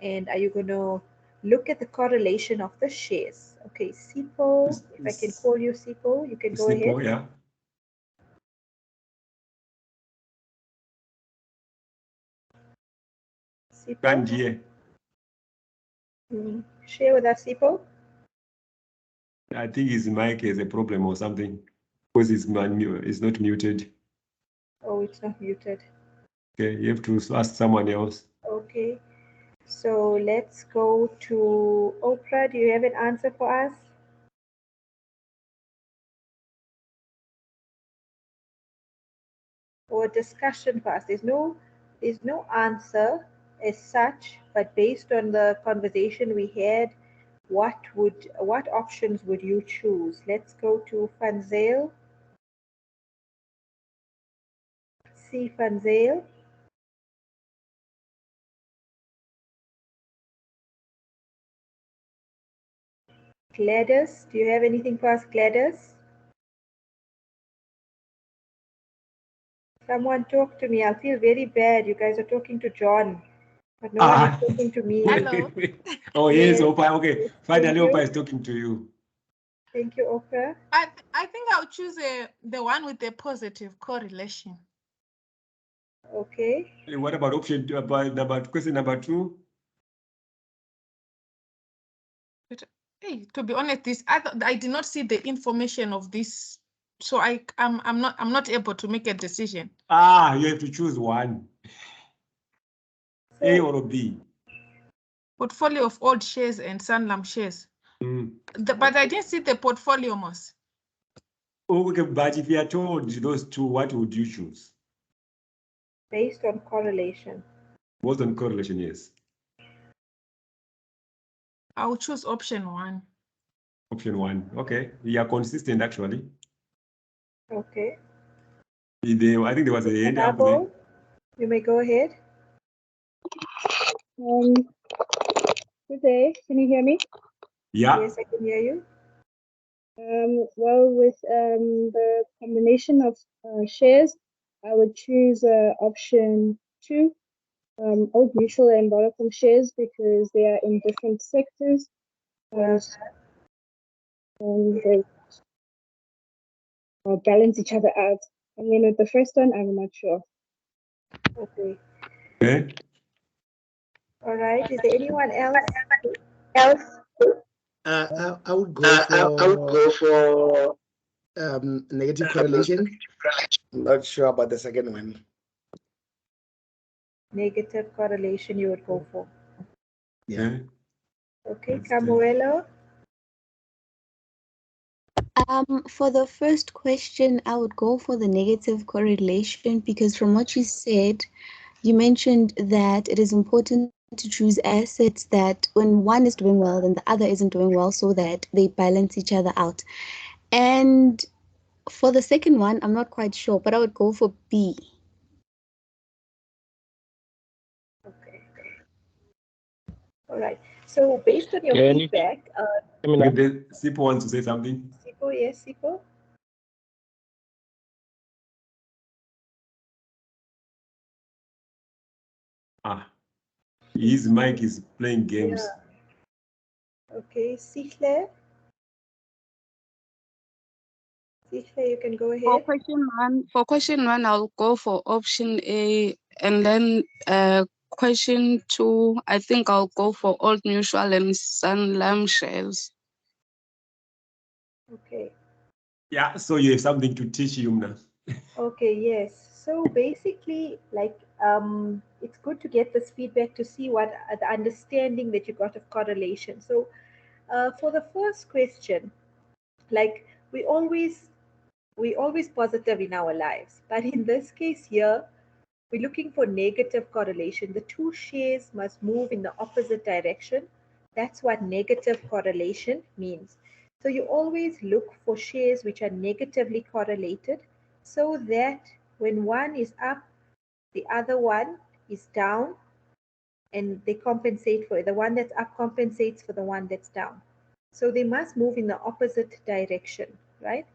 And are you going to look at the correlation of the shares. Okay, Sipo, if I can call you Sipo, you can go Sipo, ahead. yeah. Sipo. Share with us, Sipo. I think his mic has a problem or something because it's not muted. Oh, it's not muted. Okay, you have to ask someone else. Okay, so let's go to Oprah. Do you have an answer for us? Or a discussion for us? There's no answer as such, but based on the conversation we had, what options would you choose? Let's go to Fanzale. See Fanzale. Gladys, do you have anything for us, Gladys? Someone talk to me. I'll feel very bad. You guys are talking to John, but no one is talking to me. Hello. Oh, yes, Oprah. Okay, Yes, finally, thank Oprah you. is talking to you. Thank you, Oprah. I think I'll choose the one with the positive correlation. Okay. What about question number 2? Hey, to be honest, I did not see the information of this, so I'm not able to make a decision. You have to choose one. So, A or B. Portfolio of old shares and Sanlam shares. But I didn't see the portfolio, Moss. Okay, but if you are told those two, what would you choose? Based on correlation. Based on correlation, yes. I will choose option 1. Option 1. Okay, you are consistent actually. Okay. I think there was a hand up there. You may go ahead. Good day. Can you hear me? Yeah. Yes, I can hear you. Well, with the combination of shares, I would choose option 2, Old Mutual and Vodacom shares, because they are in different sectors and they balance each other out. And then with the first one, I'm not sure. Okay. Okay. All right. Is there anyone else? I would go for negative correlation. I'm not sure about the second one. Negative correlation you would go for. Yeah. Okay, Camuelo. For the first question, I would go for the negative correlation because from what you said, you mentioned that it is important to choose assets that when one is doing well, then the other isn't doing well so that they balance each other out. And for the second one, I'm not quite sure, but I would go for B. Okay. All right. So based on your feedback, Sipo wants to say something. Sipo, yes, Sipo. His mic is playing games. Yeah. Okay, Sihle. Sihle, you can go ahead. For question one, I'll go for option A, and then question 2, I think I'll go for Old Mutual and Sanlam shares. Okay. Yeah, so you have something to teach Yumna. Okay, yes. So basically, like, it's good to get this feedback to see what the understanding that you got of correlation. So, for the first question, like we always positive in our lives, but in this case here, we're looking for negative correlation. The two shares must move in the opposite direction. That's what negative correlation means. So you always look for shares which are negatively correlated so that when one is up, the other one is down, and they compensate for it. The one that's up compensates for the one that's down. So they must move in the opposite direction, right?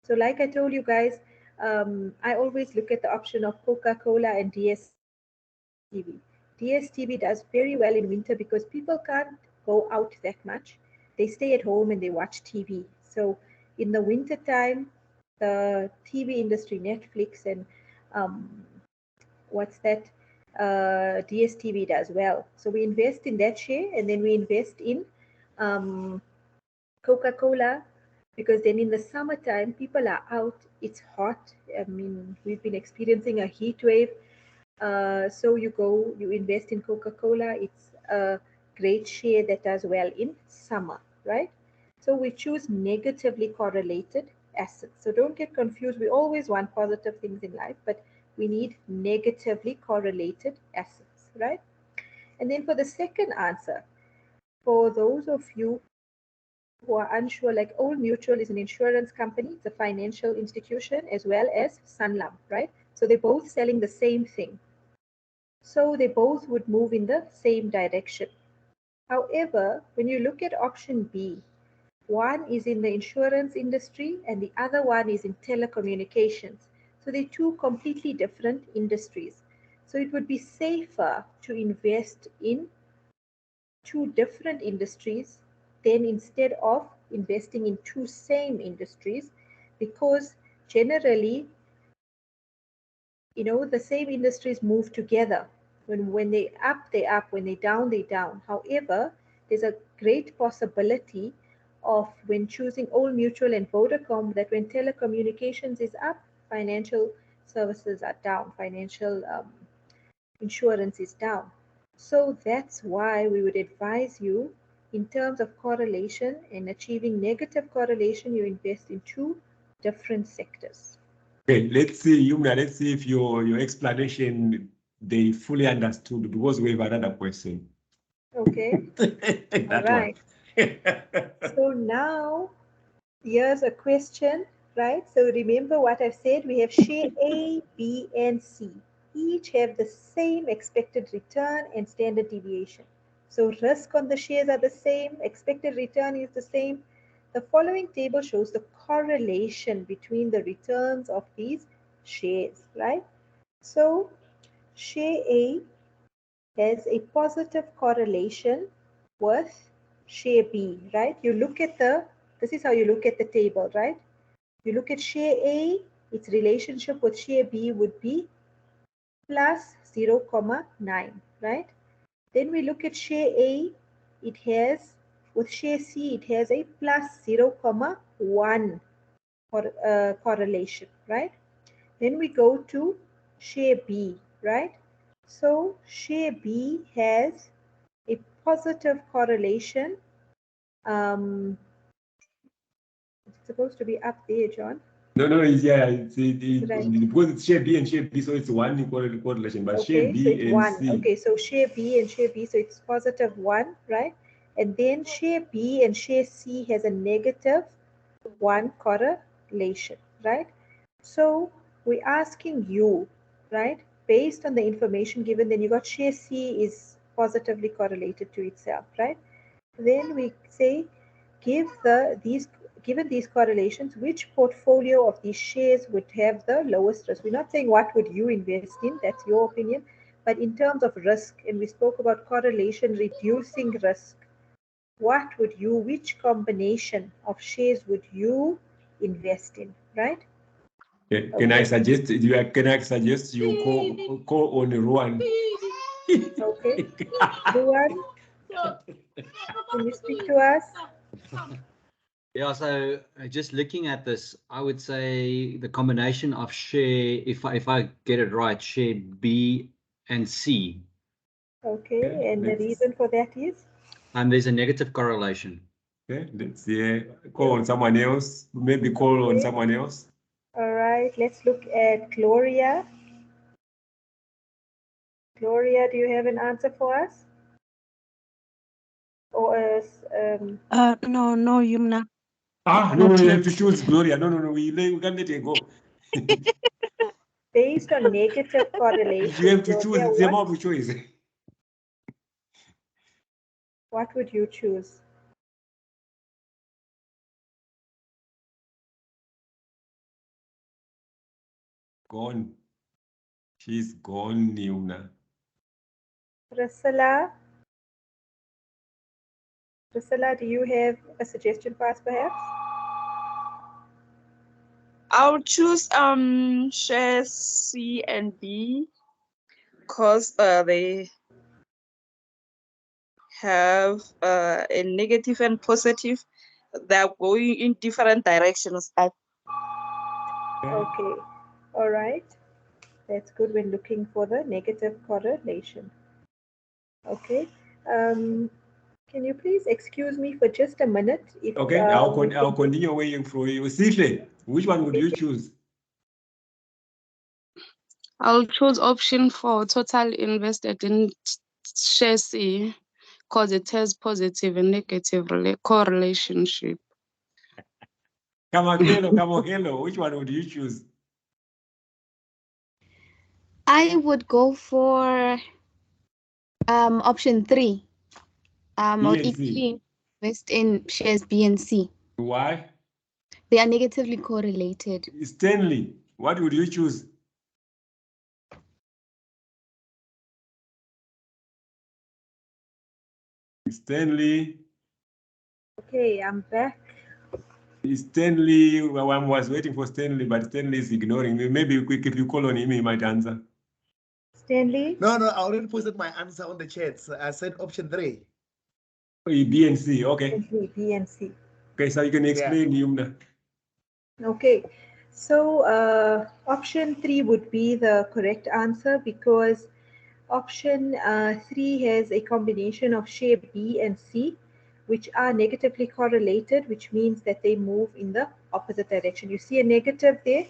So like I told you guys, I always look at the option of Coca-Cola and DSTV. DSTV does very well in winter because people can't go out that much. They stay at home and they watch TV. So in the winter time, the TV industry, Netflix and what's that? DSTV does well. So we invest in that share, and then we invest in Coca-Cola, because then in the summertime, people are out, it's hot. I mean, we've been experiencing a heat wave. So you invest in Coca-Cola. It's a great share that does well in summer, right? So we choose negatively correlated assets. So don't get confused. We always want positive things in life, but we need negatively correlated assets, right? And then for the second answer, for those of you who are unsure, like Old Mutual is an insurance company, it's a financial institution, as well as Sanlam, right? So they're both selling the same thing. So they both would move in the same direction. However, when you look at option B, one is in the insurance industry and the other one is in telecommunications. So they're two completely different industries. So it would be safer to invest in two different industries than instead of investing in two same industries, because generally, the same industries move together. When they up, they up. When they down, they down. However, there's a great possibility of, when choosing Old Mutual and Vodacom, that when telecommunications is up, financial services are down, financial insurance is down. So that's why we would advise you, in terms of correlation and achieving negative correlation, you invest in two different sectors. Okay, let's see, Yumna, let's see if your explanation they fully understood, because we have another question. Okay. All right. So now here's a question, right? So remember what I've said, we have share A, B, and C. Each have the same expected return and standard deviation. So risk on the shares are the same, expected return is the same. The following table shows the correlation between the returns of these shares, right? So share A has a positive correlation with share B, right? This is how you look at the table, right? You look at share A, its relationship with share B would be plus 0,9, right? Then we look at share A, with share C, it has a plus 0,1 correlation, right? Then we go to share B, right? So share B has a positive correlation. It's supposed to be up there, John. No, it's Right. because it's share B and share B, so it's one correlation, but share B so it's and one. C. Okay, so share B and share B, so it's positive 1, right? And then share B and share C has a negative 1 correlation, right? So we're asking you, right, based on the information given, then you got share C is positively correlated to itself, right? Then we say, given these correlations, which portfolio of these shares would have the lowest risk? We're not saying what would you invest in, that's your opinion, but in terms of risk, and we spoke about correlation reducing risk, which combination of shares would you invest in, right? Can I suggest you call on Ruan? Okay. Ruan, can you speak to us? Yeah, so just looking at this, I would say the combination of share, if I get it right, share B and C. Okay, and the reason for that is? There's a negative correlation. Okay, let's call on someone else. Maybe call on someone else. All right, let's look at Gloria. Gloria, do you have an answer for us? Or no, Yumna. No, you have to choose Gloria. No, we can't let her go. Based on negative correlation, you have to Gloria, choose the amount of choice. What would you choose? Gone. She's gone, Yumna. Priscilla? Priscilla, do you have a suggestion for us perhaps? I'll choose shares C and B because they have a negative and positive. They're going in different directions. Okay, all right. That's good when looking for the negative correlation. Okay. Can you please excuse me for just a minute? If, okay, I'll continue waiting for you. Sishle, which one would you choose? I'll choose option 4, total invested in share C, because it has positive and negative correlationship. Kamogelo, which one would you choose? I would go for option 3. I would equally invest in shares B and C. Why? They are negatively correlated. Stanley, what would you choose? Stanley. Okay, I'm back. Stanley, well, I was waiting for Stanley, but Stanley is ignoring me. Maybe if you call on him, he might answer. Stanley? No, I already posted my answer on the chat. So I said option 3. B and C, okay. B and C. Okay, so you can explain, Yumna. Okay, so option 3 would be the correct answer because option 3 has a combination of share B and C, which are negatively correlated, which means that they move in the opposite direction. You see a negative there,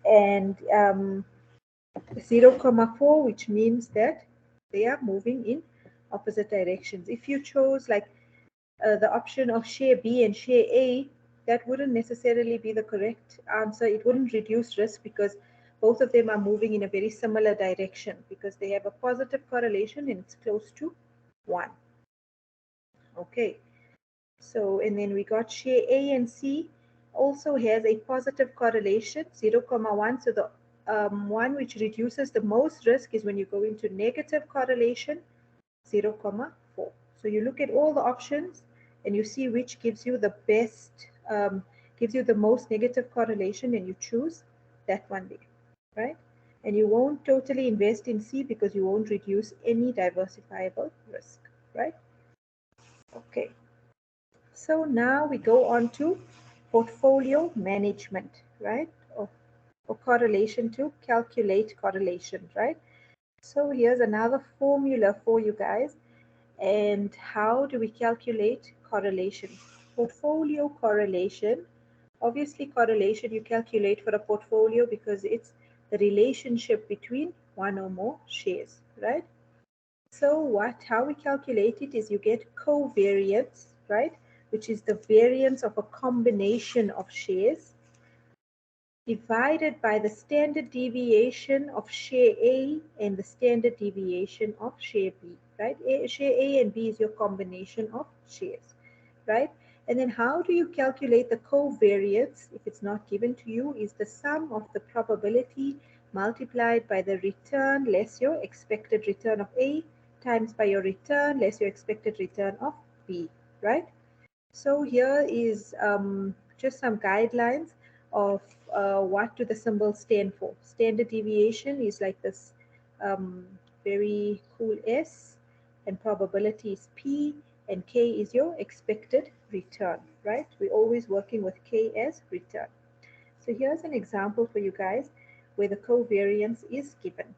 and 0,4, which means that they are moving in opposite directions. If you chose like the option of share B and share A, that wouldn't necessarily be the correct answer. It wouldn't reduce risk because both of them are moving in a very similar direction because they have a positive correlation and it's close to 1. Okay, so and then we got share A and C also has a positive correlation, 0,1. So the one which reduces the most risk is when you go into negative correlation, 0,4. So you look at all the options and you see which gives you the best, gives you the most negative correlation, and you choose that one there, right? And you won't totally invest in C because you won't reduce any diversifiable risk, right? Okay. So now we go on to portfolio management, right? Or correlation, to calculate correlation, right? So here's another formula for you guys. And how do we calculate correlation? Portfolio correlation. Obviously, correlation you calculate for a portfolio because it's the relationship between one or more shares, right? So how we calculate it is you get covariance, right? Which is the variance of a combination of shares divided by the standard deviation of share A and the standard deviation of share B, right? Share A and B is your combination of shares, right? And then how do you calculate the covariance if it's not given to you? Is the sum of the probability multiplied by the return less your expected return of A times by your return less your expected return of B, right? So here is just some guidelines of what do the symbols stand for. Standard deviation is like this very cool S, and probability is P, and K is your expected return, right? We're always working with K as return. So here's an example for you guys where the covariance is given.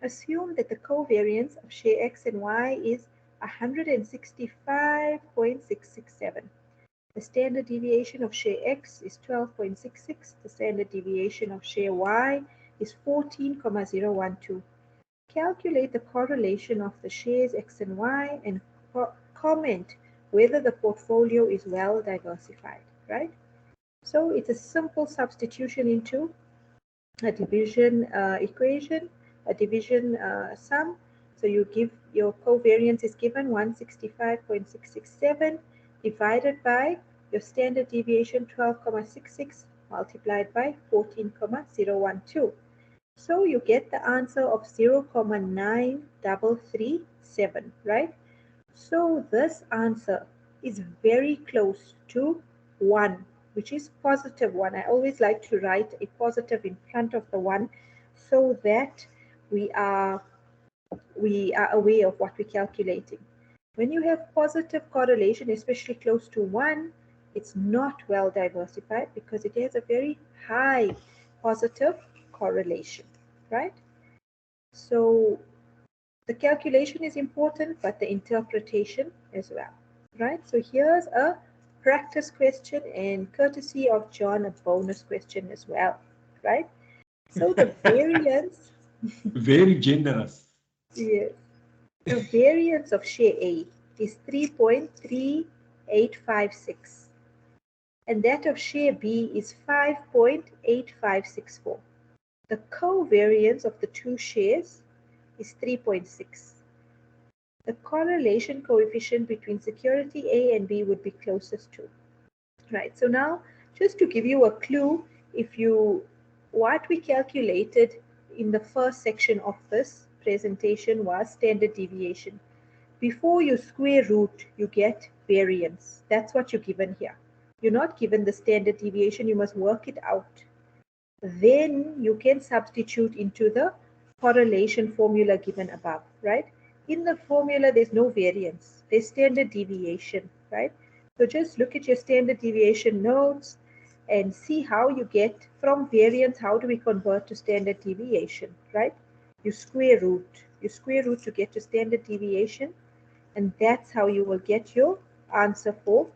Assume that the covariance of share X and Y is 165.667. The standard deviation of share X is 12.66. The standard deviation of share Y is 14,012. Calculate the correlation of the shares X and Y and comment whether the portfolio is well diversified, right? So it's a simple substitution into a division equation, a division sum. So you give your covariance is given 165.667 divided by your standard deviation 12,66 multiplied by 14,012. So you get the answer of 0,9337, right? So this answer is very close to 1, which is positive 1. I always like to write a positive in front of the 1 so that we are aware of what we're calculating. When you have positive correlation, especially close to 1, it's not well diversified because it has a very high positive correlation, right? So the calculation is important, but the interpretation as well, right? So here's a practice question, and courtesy of John, a bonus question as well, right? So the variance... Very generous. Yes. The variance of share A is 3.3856, and that of share B is 5.8564. The covariance of the two shares is 3.6. The correlation coefficient between security A and B would be closest to. Right, so now just to give you a clue, what we calculated in the first section of this presentation was standard deviation. Before you square root, you get variance. That's what you're given here. You're not given the standard deviation, you must work it out. Then you can substitute into the correlation formula given above, right? In the formula, there's no variance, there's standard deviation, right? So just look at your standard deviation notes and see how you get from variance, how do we convert to standard deviation, right? You square root to get to standard deviation, and that's how you will get your answer for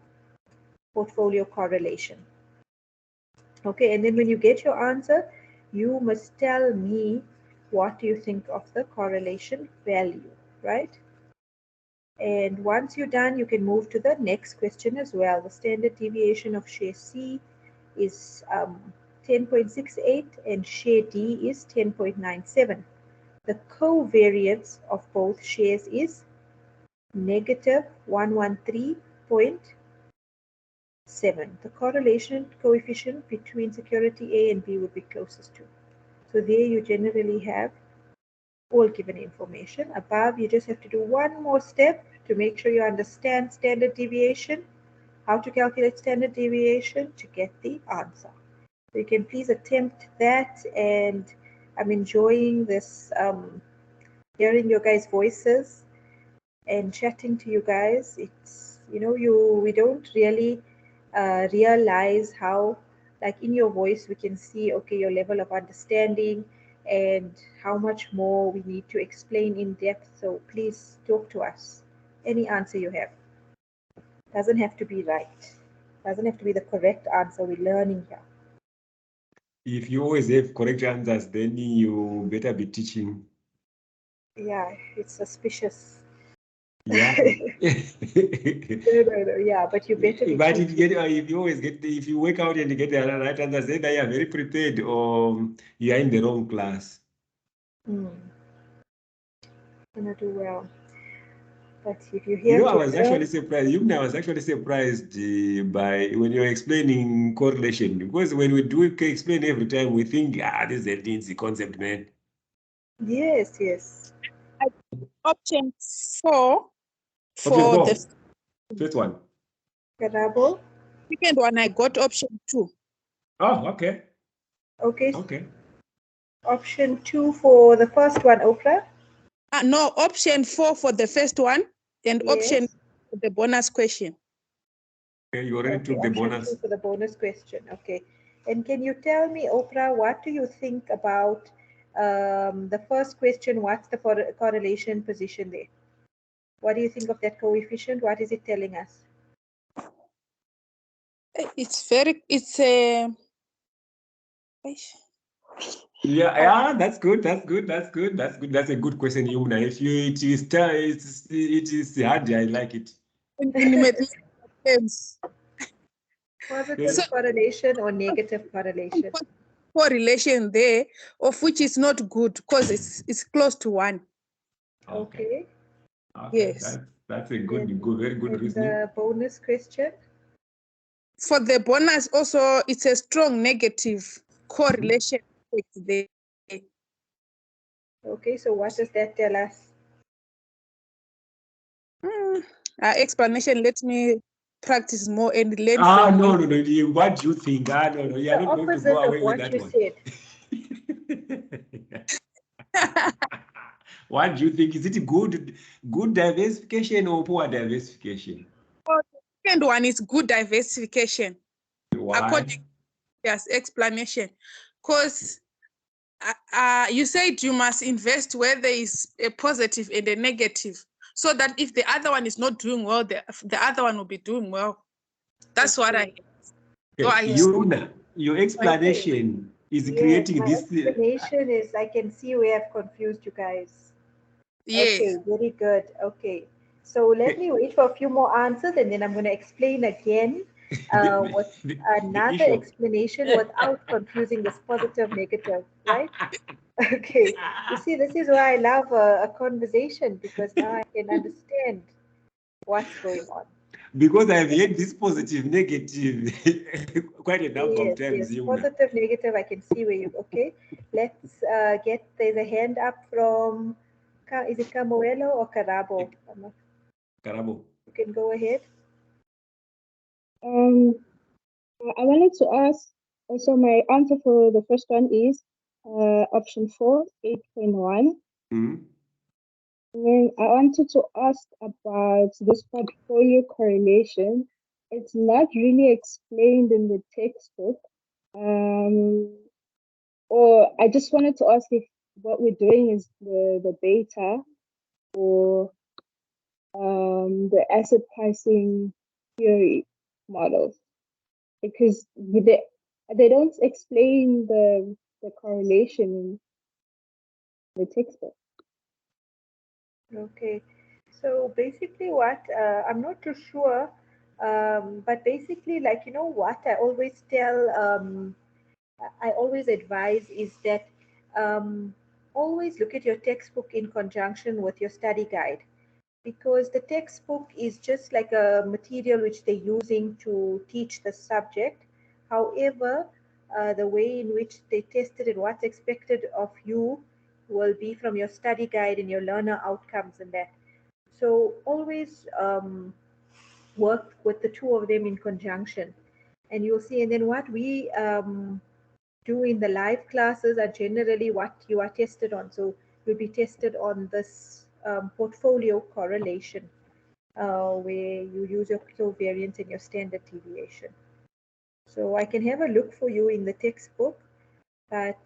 portfolio correlation. Okay, and then when you get your answer, you must tell me what do you think of the correlation value, right? And once you're done, you can move to the next question as well. The standard deviation of share C is 10.68 and share D is 10.97. The covariance of both shares is negative 113.7. The correlation coefficient between security A and B would be closest to. So there you generally have all given information. Above, you just have to do one more step to make sure you understand standard deviation, how to calculate standard deviation to get the answer. So you can please attempt that, and I'm enjoying this, hearing your guys' voices and chatting to you guys. It's, we don't really realize how, like in your voice, we can see, okay, your level of understanding and how much more we need to explain in depth. So please talk to us. Any answer you have. Doesn't have to be right. Doesn't have to be the correct answer. We're learning here. If you always have correct answers, then you better be teaching. Yeah, it's suspicious. Yeah. No, yeah, but you better be But teaching. if you work out and you get the right answers, then you are very prepared, or you are in the wrong class. Gonna do well. But if you hear, I was actually surprised. I was actually surprised by when you were explaining correlation, because when we do explain every time, we think, this is a Lindsay concept, man. Yes. Option 4 for the first one. Karabo? Second one, I got option 2. Oh, okay. Okay. Okay. Option 2 for the first one, Oprah? No, option 4 for the first one, and Yes. option for the bonus question. Okay, you already took the bonus. Option 2 for the bonus question. Okay. And can you tell me, Oprah, what do you think about the first question? What's the correlation position there? What do you think of that coefficient? What is it telling us? Yeah, that's good. That's a good question, Yumna. If it is hard, I like it. Positive correlation or negative correlation? Correlation there, of which is not good because it's close to 1. Okay. Yes. That's a very good reasoning. The bonus question? For the bonus also, it's a strong negative correlation there. Okay, so what does that tell us? Explanation, let me practice more and learn Ah, from no, you. no, no. What do you think? Ah, no, no. You are The not going to go opposite of away with what that you one. said. What do you think? Is it good diversification or poor diversification? The second one is good diversification. Why? According to yes, explanation. Because you said you must invest where there is a positive and a negative, so that if the other one is not doing well, the other one will be doing well. That's what I. Okay. Your explanation is creating my this. explanation is, I can see we have confused you guys. Yes. Okay, very good. Okay. So let me wait for a few more answers and then I'm going to explain again with another explanation without confusing this positive, negative, right? Okay. You see, this is why I love a conversation, because now I can understand what's going on. Because I've heard this positive, negative quite a number of times. Yes. Positive, negative, I can see where you, okay. Let's there's a hand up from, is it Camuelo or Carabo? Carabo. You can go ahead. I wanted to ask, also my answer for the first one is option 4, 8.1. Mm-hmm. Then I wanted to ask about this portfolio correlation. It's not really explained in the textbook. Or I just wanted to ask if what we're doing is the beta or the asset pricing theory models, because they don't explain the correlation in the textbook. Okay, so basically what, I'm not too sure, but basically, like, you know what I always tell, I always advise is that always look at your textbook in conjunction with your study guide, because the textbook is just like a material which they're using to teach the subject. However, the way in which they tested and what's expected of you will be from your study guide and your learner outcomes and that. So always work with the two of them in conjunction, and you'll see. And then what we do in the live classes are generally what you are tested on. So you'll be tested on this portfolio correlation, where you use your covariance and your standard deviation. So I can have a look for you in the textbook, but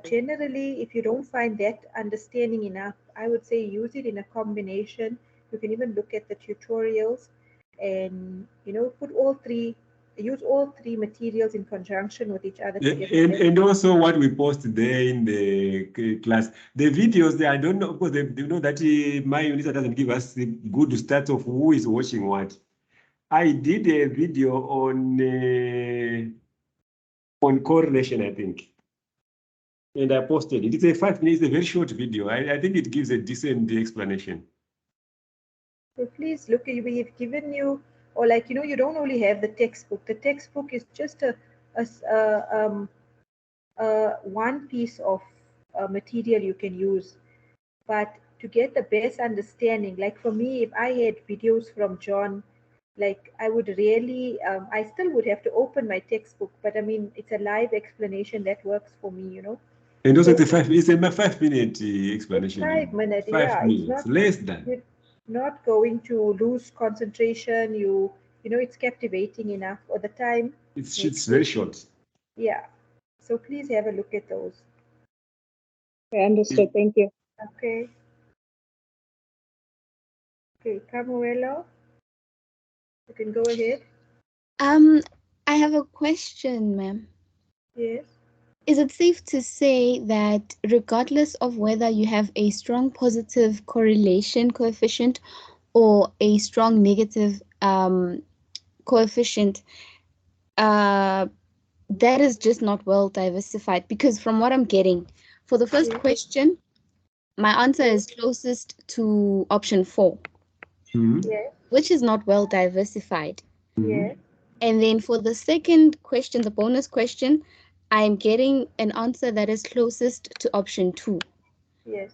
generally, if you don't find that understanding enough, I would say use it in a combination. You can even look at the tutorials and, use all three materials in conjunction with each other to get the best. And also what we post there in the class, the videos there, I don't know, because they know that my unit doesn't give us the good stats of who is watching what. I did a video on correlation, I think, and I posted it. It's a 5 minutes, a very short video. I think it gives a decent explanation. So please look, we've given you, or like, you don't only have the textbook. The textbook is just one piece of material you can use. But to get the best understanding, like for me, if I had videos from John, like I would really, I still would have to open my textbook, but I mean, it's a live explanation that works for me, And also So it's a 5 minute explanation. It's 5 minutes, 5 yeah. minutes, It's not less than. You're not going to lose concentration. It's captivating enough, or the time. It's very short. Yeah. So please have a look at those. Okay, understood. Thank you. Okay. Okay, Camuelo, you can go ahead. I have a question, ma'am. Yes. Is it safe to say that regardless of whether you have a strong positive correlation coefficient or a strong negative coefficient, that is just not well diversified? Because from what I'm getting, for the first question, my answer is closest to option 4, which is not well diversified. Yes. And then for the second question, the bonus question, I'm getting an answer that is closest to option 2. Yes.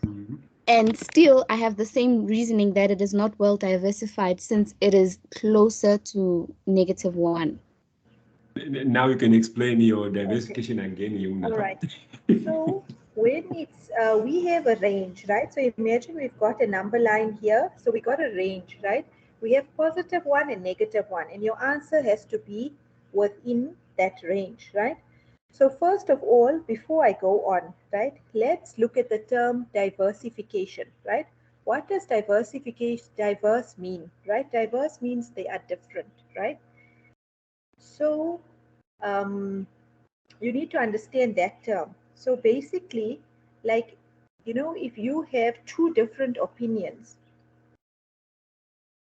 And still, I have the same reasoning that it is not well diversified since it is closer to -1. Now you can explain your diversification again, Yumna. All right. So when it's, we have a range, right? So imagine we've got a number line here. So we got a range, right? We have +1 and -1, and your answer has to be within that range, right? So first of all, before I go on, right, let's look at the term diversification, right? What does diverse mean, right? Diverse means they are different, right? So you need to understand that term. So basically, like, you know, if you have two different opinions,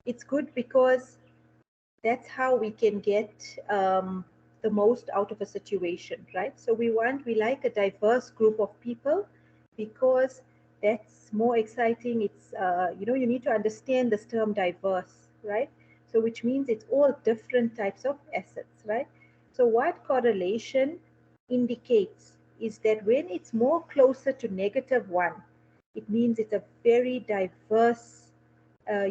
it's good because that's how we can get the most out of a situation, right? So we like a diverse group of people because that's more exciting. It's, you know, you need to understand this term diverse, right? So which means it's all different types of assets, right? So what correlation indicates is that when it's more closer to -1, it means it's a very diverse,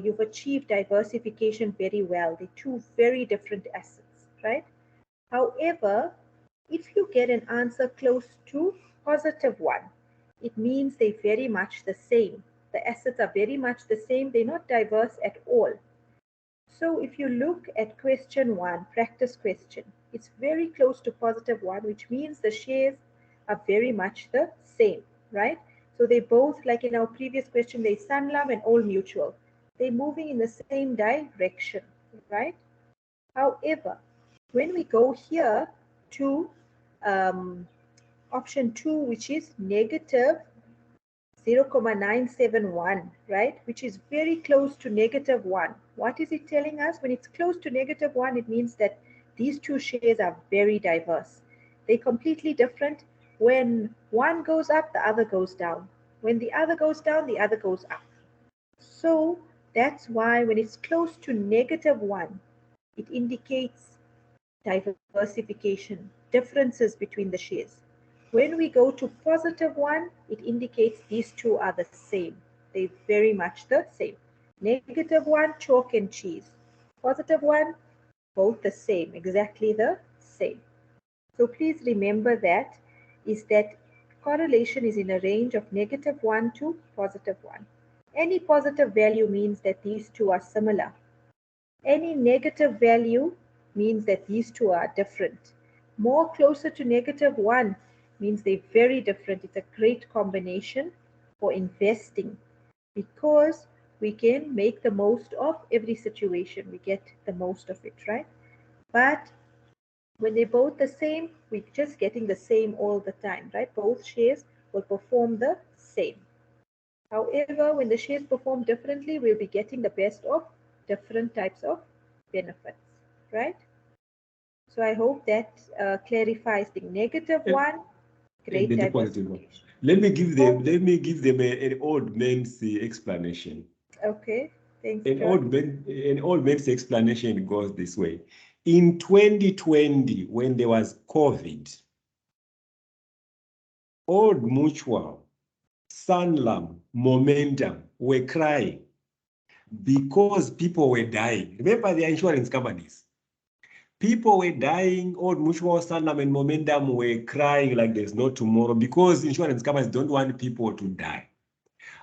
you've achieved diversification very well. They're two very different assets, right? However, if you get an answer close to +1, it means they're very much the same. The assets are very much the same. They're not diverse at all. So if you look at question 1, practice question, it's very close to +1, which means the shares are very much the same, right? So they both, like in our previous question, they Sanlam and Old Mutual. They're moving in the same direction, right? However, when we go here to option 2, which is -0.971, right? Which is very close to -1. What is it telling us? When it's close to -1, it means that these two shares are very diverse. They're completely different. When one goes up, the other goes down. When the other goes down, the other goes up. So that's why when it's close to -1, it indicates diversification, differences between the shares. When we go to +1, it indicates these two are the same. They're very much the same. -1, chalk and cheese. +1, both the same, exactly the same. So please remember that correlation is in a range of -1 to +1. Any positive value means that these two are similar. Any negative value means that these two are different. More closer to -1 means they're very different. It's a great combination for investing because we can make the most of every situation. We get the most of it, right? But when they're both the same, we're just getting the same all the time, right? Both shares will perform the same. However, when the shares perform differently, we'll be getting the best of different types of benefits, right? So I hope that clarifies the -1, great diversification. Let me give them an old man's explanation. Okay, thanks, An John. old man's explanation goes this way. In 2020, when there was COVID, Old Mutual, Sanlam, Momentum were crying because people were dying. Remember the insurance companies? People were dying. Old Mutual, Sanlam, and Momentum were crying like there's no tomorrow because insurance companies don't want people to die.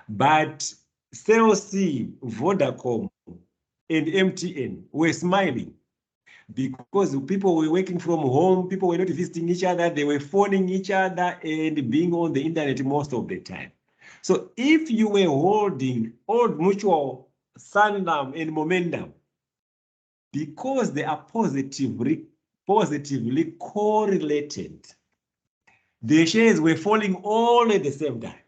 But Cell C, Vodacom, and MTN were smiling because people were working from home, people were not visiting each other, they were phoning each other and being on the internet most of the time. So if you were holding Old Mutual, Sanlam, and Momentum, because they are positively correlated, the shares were falling all at the same time.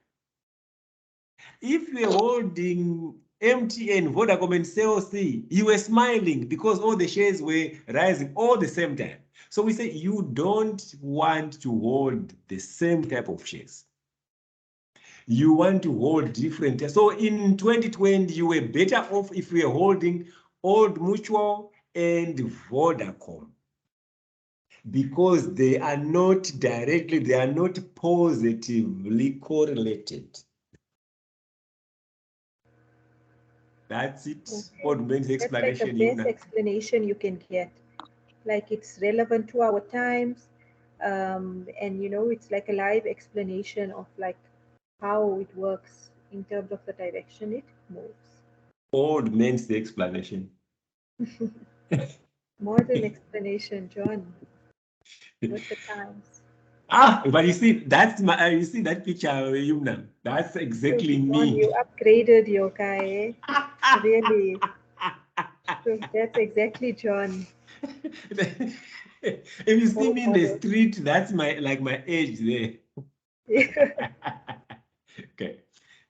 If you were holding MTN, Vodacom, and Cell C, you were smiling because all the shares were rising all the same time. So we say you don't want to hold the same type of shares. You want to hold different. So in 2020, you were better off if you were holding Old Mutual and Vodacom because they are not positively correlated. That's it. Okay. Odd man's That's like the explanation. best explanation you can get. Like it's relevant to our times, and you know, it's like a live explanation of like how it works in terms of the direction it moves. Old man's explanation. Modern explanation, John. What's the times? Ah, but you see, that's my. You see that picture, Yumna. That's exactly John, me. you upgraded your guy, eh? Really. So that's exactly John. If you see me in the street, that's my my age there. Okay,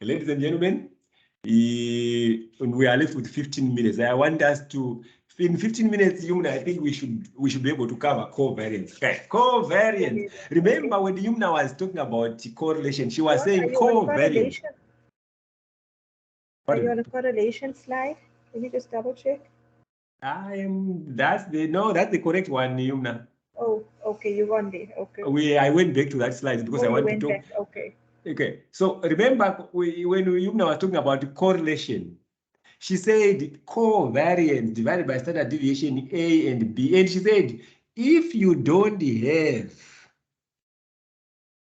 ladies and gentlemen, we are left with 15 minutes. I want us to, in 15 minutes, Yumna, I think we should be able to cover covariance. Okay, covariance. Remember when Yumna was talking about correlation, she was saying covariance. Are you on a correlation slide? Let me just double check. That's the correct one, Yumna. Oh, okay, you're on there. Okay. I went back to that slide because I want to talk. Back. Okay. Okay. So remember when Yumna was talking about correlation, she said covariance divided by standard deviation A and B. And she said, if you don't have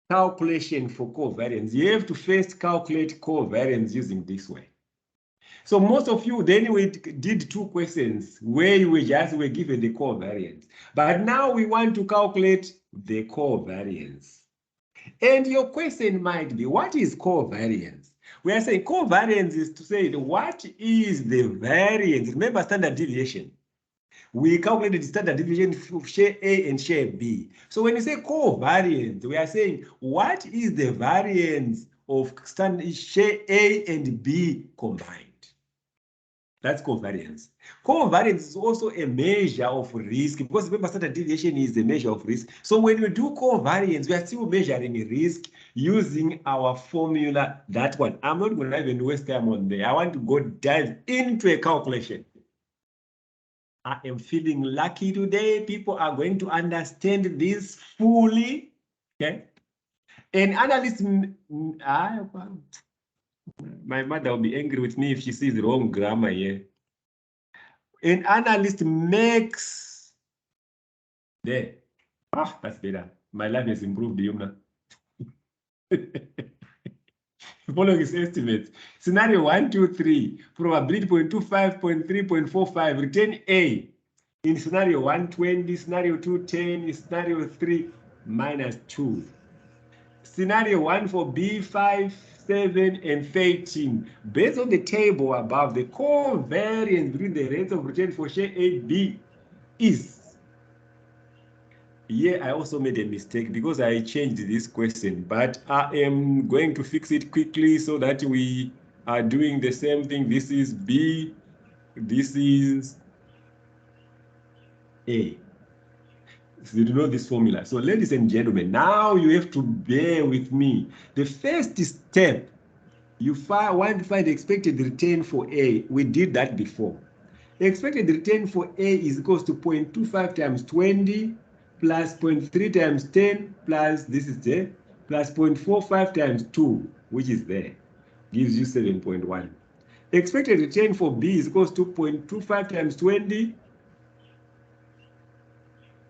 calculation for covariance, you have to first calculate covariance using this way. So most of you, then we did 2 questions where you were given the covariance. But now we want to calculate the covariance. And your question might be, what is covariance? We are saying covariance is to say, what is the variance? Remember standard deviation. We calculated the standard deviation of share A and share B. So when you say covariance, we are saying, what is the variance of standard share A and B combined? That's covariance. Covariance is also a measure of risk because remember standard deviation is a measure of risk. So when we do covariance, we are still measuring risk using our formula, that one. I'm not going to even waste time on there. I want to go dive into a calculation. I am feeling lucky today. People are going to understand this fully. Okay. An analyst, my mother will be angry with me if she sees wrong grammar here. An analyst makes there. That's better. My life has improved, Yumna. Following his estimates. Scenario 1, 2, 3. Probability 0.25, 0.3, 0.45. Return A. In scenario 1, 20. Scenario 2, 10. Scenario 3, -2. Scenario 1 for B, 5, 7, and 13. Based on the table above, the covariance between the rates of return for share A, B is. Yeah, I also made a mistake because I changed this question, but I am going to fix it quickly so that we are doing the same thing. This is B, this is A. So you know this formula. So ladies and gentlemen, now you have to bear with me. The first step, you want to find the expected return for A. We did that before. The expected return for A is equals to 0.25 times 20 plus 0.3 times 10 plus, this is there, plus 0.45 times 2, which is there, gives you 7.1. Expected return for B is equals to 0.25 times 20,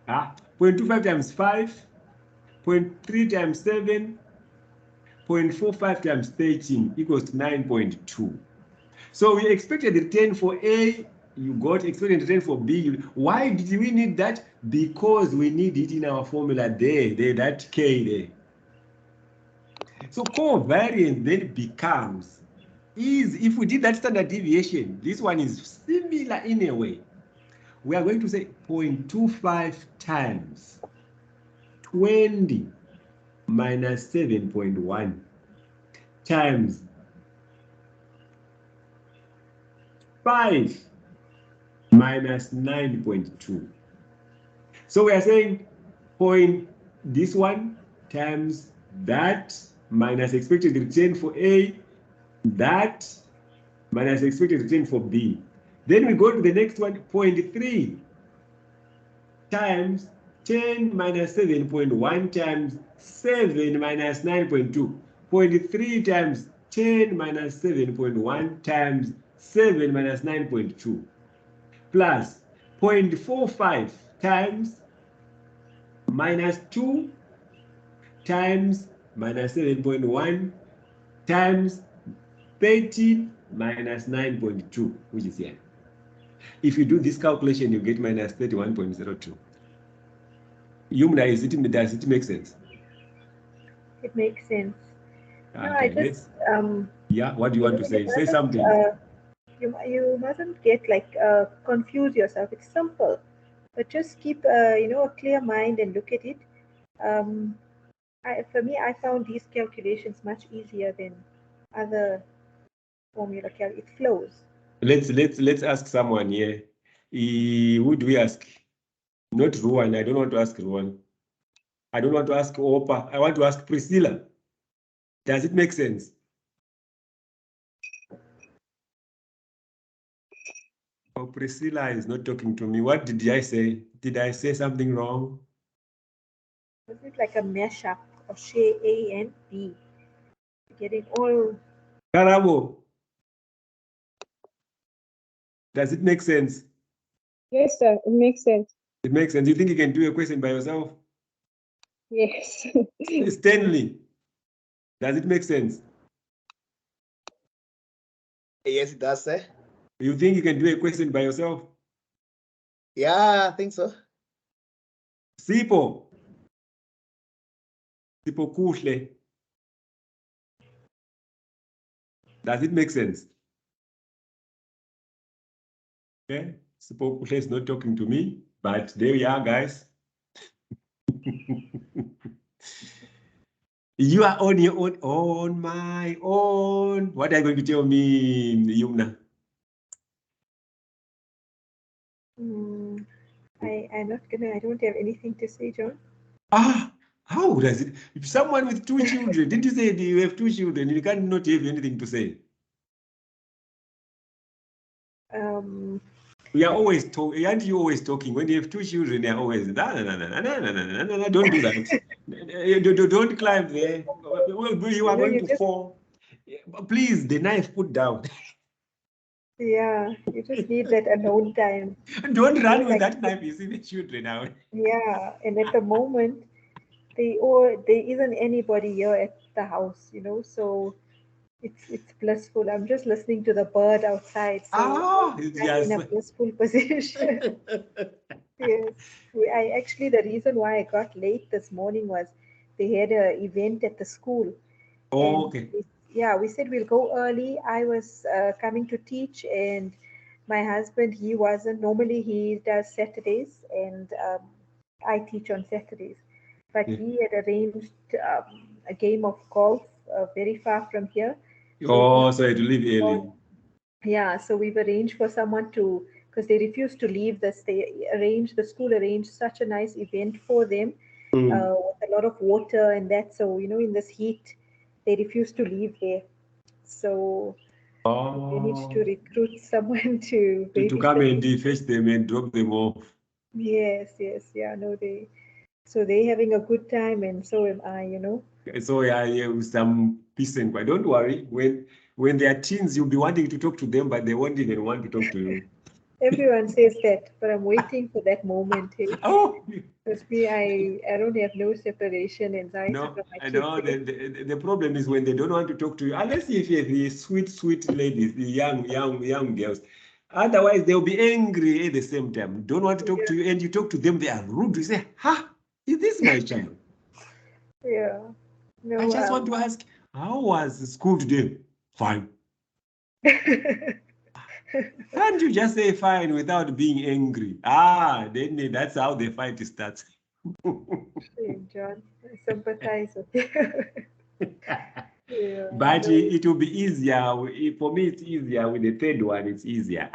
0.25 times 5, 0.3 times 7, 0.45 times 13 equals to 9.2. So we expected return for A, you got expected return for B. Why did we need that? Because we need it in our formula there, that K there. So covariance then becomes, if we did that standard deviation, this one is similar in a way. We are going to say 0.25 times 20 minus 7.1 times 5 minus 9.2. So we are saying this one times that minus expected return for A, that minus expected return for B. Then we go to the next one, 0.3 times 10 minus 7.1 times 7 minus 9.2. 0.3 times 10 minus 7.1 times 7 minus 9.2 plus 0.45 times minus 2 times minus 7.1 times 30 minus 9.2, which is here. If you do this calculation, you get minus 31.02. Yumna, does it make sense? It makes sense. No, Okay, I just yeah, what do you want to say? Say something. You mustn't get like confuse yourself. It's simple, but just keep a clear mind and look at it. For me, I found these calculations much easier than other formula it flows. Let's ask someone here. Who do we ask? Not Ruan. I don't want to ask Ruan. I don't want to ask Opa. I want to ask Priscilla. Does it make sense? Oh, Priscilla is not talking to me. What did I say? Did I say something wrong? Was it like a mashup of share A and B? Getting all. Karabo. Does it make sense? Yes, sir. It makes sense. It makes sense. You think you can do a question by yourself? Yes. Stanley, does it make sense? Yes, it does, sir. You think you can do a question by yourself? Yeah, I think so. Sipo. Sipo Kushle. Does it make sense? Okay. Sipo Kushle is not talking to me, but there we are, guys. You are on your own, on my own. What are you going to tell me, Yumna? I don't have anything to say, John. How does it? If someone with 2 children, didn't you say you have 2 children? You can't not have anything to say. We are always talking. Aren't you always talking? When you have 2 children, they are always no, don't do that. Don't climb there. You are going to fall. Please, the knife put down. Yeah, you just need that alone time. Don't run with that knife. You see the children out. Yeah, and at the moment, there isn't anybody here at the house, so it's blissful. I'm just listening to the bird outside, so I'm in a blissful position. Yes, the reason why I got late this morning was they had an event at the school. Oh, okay. We said we'll go early. I was coming to teach, and my husband, he wasn't. Normally, he does Saturdays, and I teach on Saturdays. But he had arranged a game of golf very far from here. So you had to leave early. Yeah, so we've arranged for someone to, because they refused to leave this. The school arranged such a nice event for them with a lot of water and that. So, in this heat, they refused to leave there. So we managed to recruit someone to come and fetch them and drop them off. Yes, yeah, no, so they're having a good time, and so am I, So yeah, with some peace and quiet. Don't worry. When they are teens, you'll be wanting to talk to them, but they won't even want to talk to you. Everyone says that, but I'm waiting for that moment. Hey? Oh, because me, I don't have no separation anxiety from my kids. The problem is when they don't want to talk to you, unless if you have the sweet ladies, the young girls. Otherwise, they'll be angry at the same time. Don't want to talk to you, and you talk to them, they are rude. You say, is this my child? Yeah. No, I just want to ask, how was school today? Fine. Can't you just say fine without being angry? Then that's how the fight starts. John, I sympathize with you. Yeah, but it will be easier. For me, it's easier. With the third one, it's easier.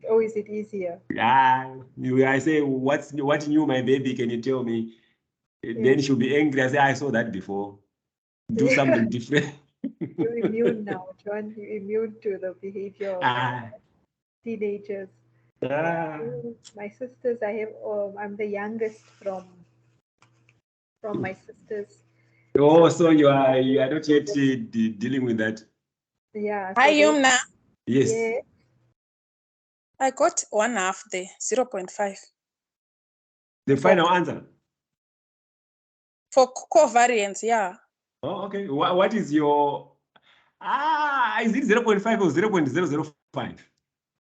Oh, is it easier? I say, what new, my baby? Can you tell me? Then she'll be angry. I say, I saw that before. Do something different. You're immune now, John. You're immune to the behavior of teenagers. My sisters, I'm the youngest from my sisters. So you are not yet dealing with that. Yeah. Hi, Yumna. Yes. I got 1/2 there, 0.5. The final answer? For covariance, yeah. Oh, okay. What is your... is it 0.5 or 0.005?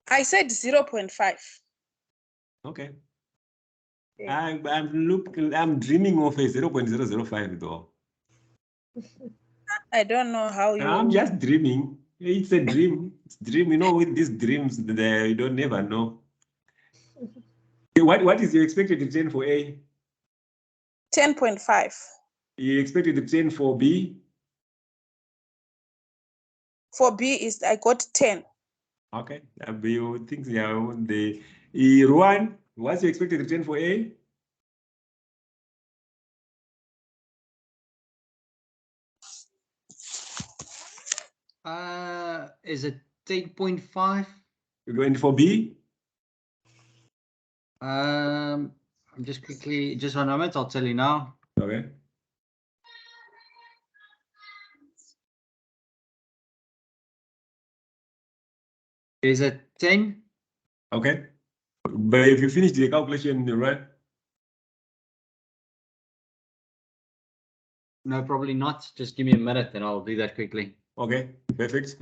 I said 0.5. Okay. I'm dreaming of a 0.005 though. I don't know how you... I'm just dreaming. It's a dream. It's dream. You know, with these dreams, you don't never know. What is your expected return for A? 10.5. You expected return for B? For B is I got 10. Okay. You think they are on the Ruan? What's your expected return for A? Is it 10.5? You're going for B? I'm just quickly, just 1 moment, I'll tell you now. Okay. Is it 10? Okay. But if you finish the calculation, right? No, probably not. Just give me a minute and I'll do that quickly. Okay, perfect.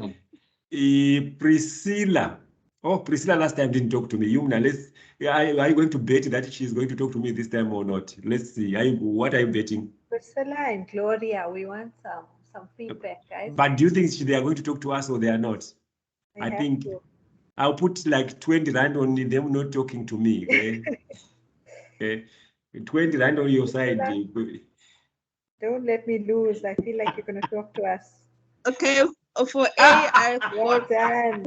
Priscilla. Oh, Priscilla last time didn't talk to me. Yumna, are you going to bet that she's going to talk to me this time or not? Let's see. What are you betting? Priscilla and Gloria, we want some feedback, guys. But do you think they are going to talk to us or they are not? I think I'll put like 20 rand on them not talking to me. Okay. Okay. 20 rand on your side. Don't let me lose. I feel like you're going to talk to us. Okay, for A, I well done.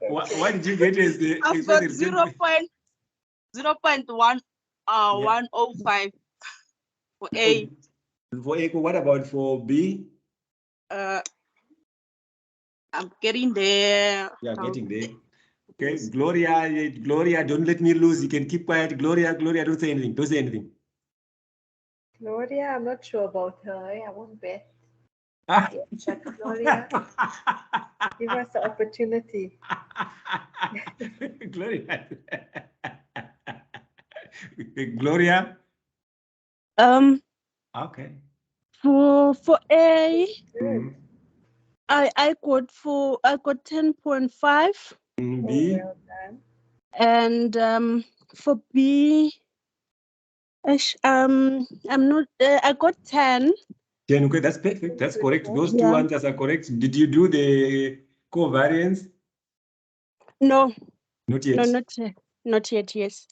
What did you get as the... I've got 0.105 for A. For A, what about for B? I'm getting there. Yeah, getting there. Okay, Gloria, don't let me lose. You can keep quiet. Gloria, don't say anything. Don't say anything. Gloria, I'm not sure about her. I won't bet. But Gloria, give us the opportunity. Gloria. Gloria. Okay. For A, I got 10.5. B. Well done. And for B, I'm not. I got 10. 10. Okay, that's perfect. That's correct. Those two answers are correct. Did you do the covariance? No. Not yet. No, not yet. Yes.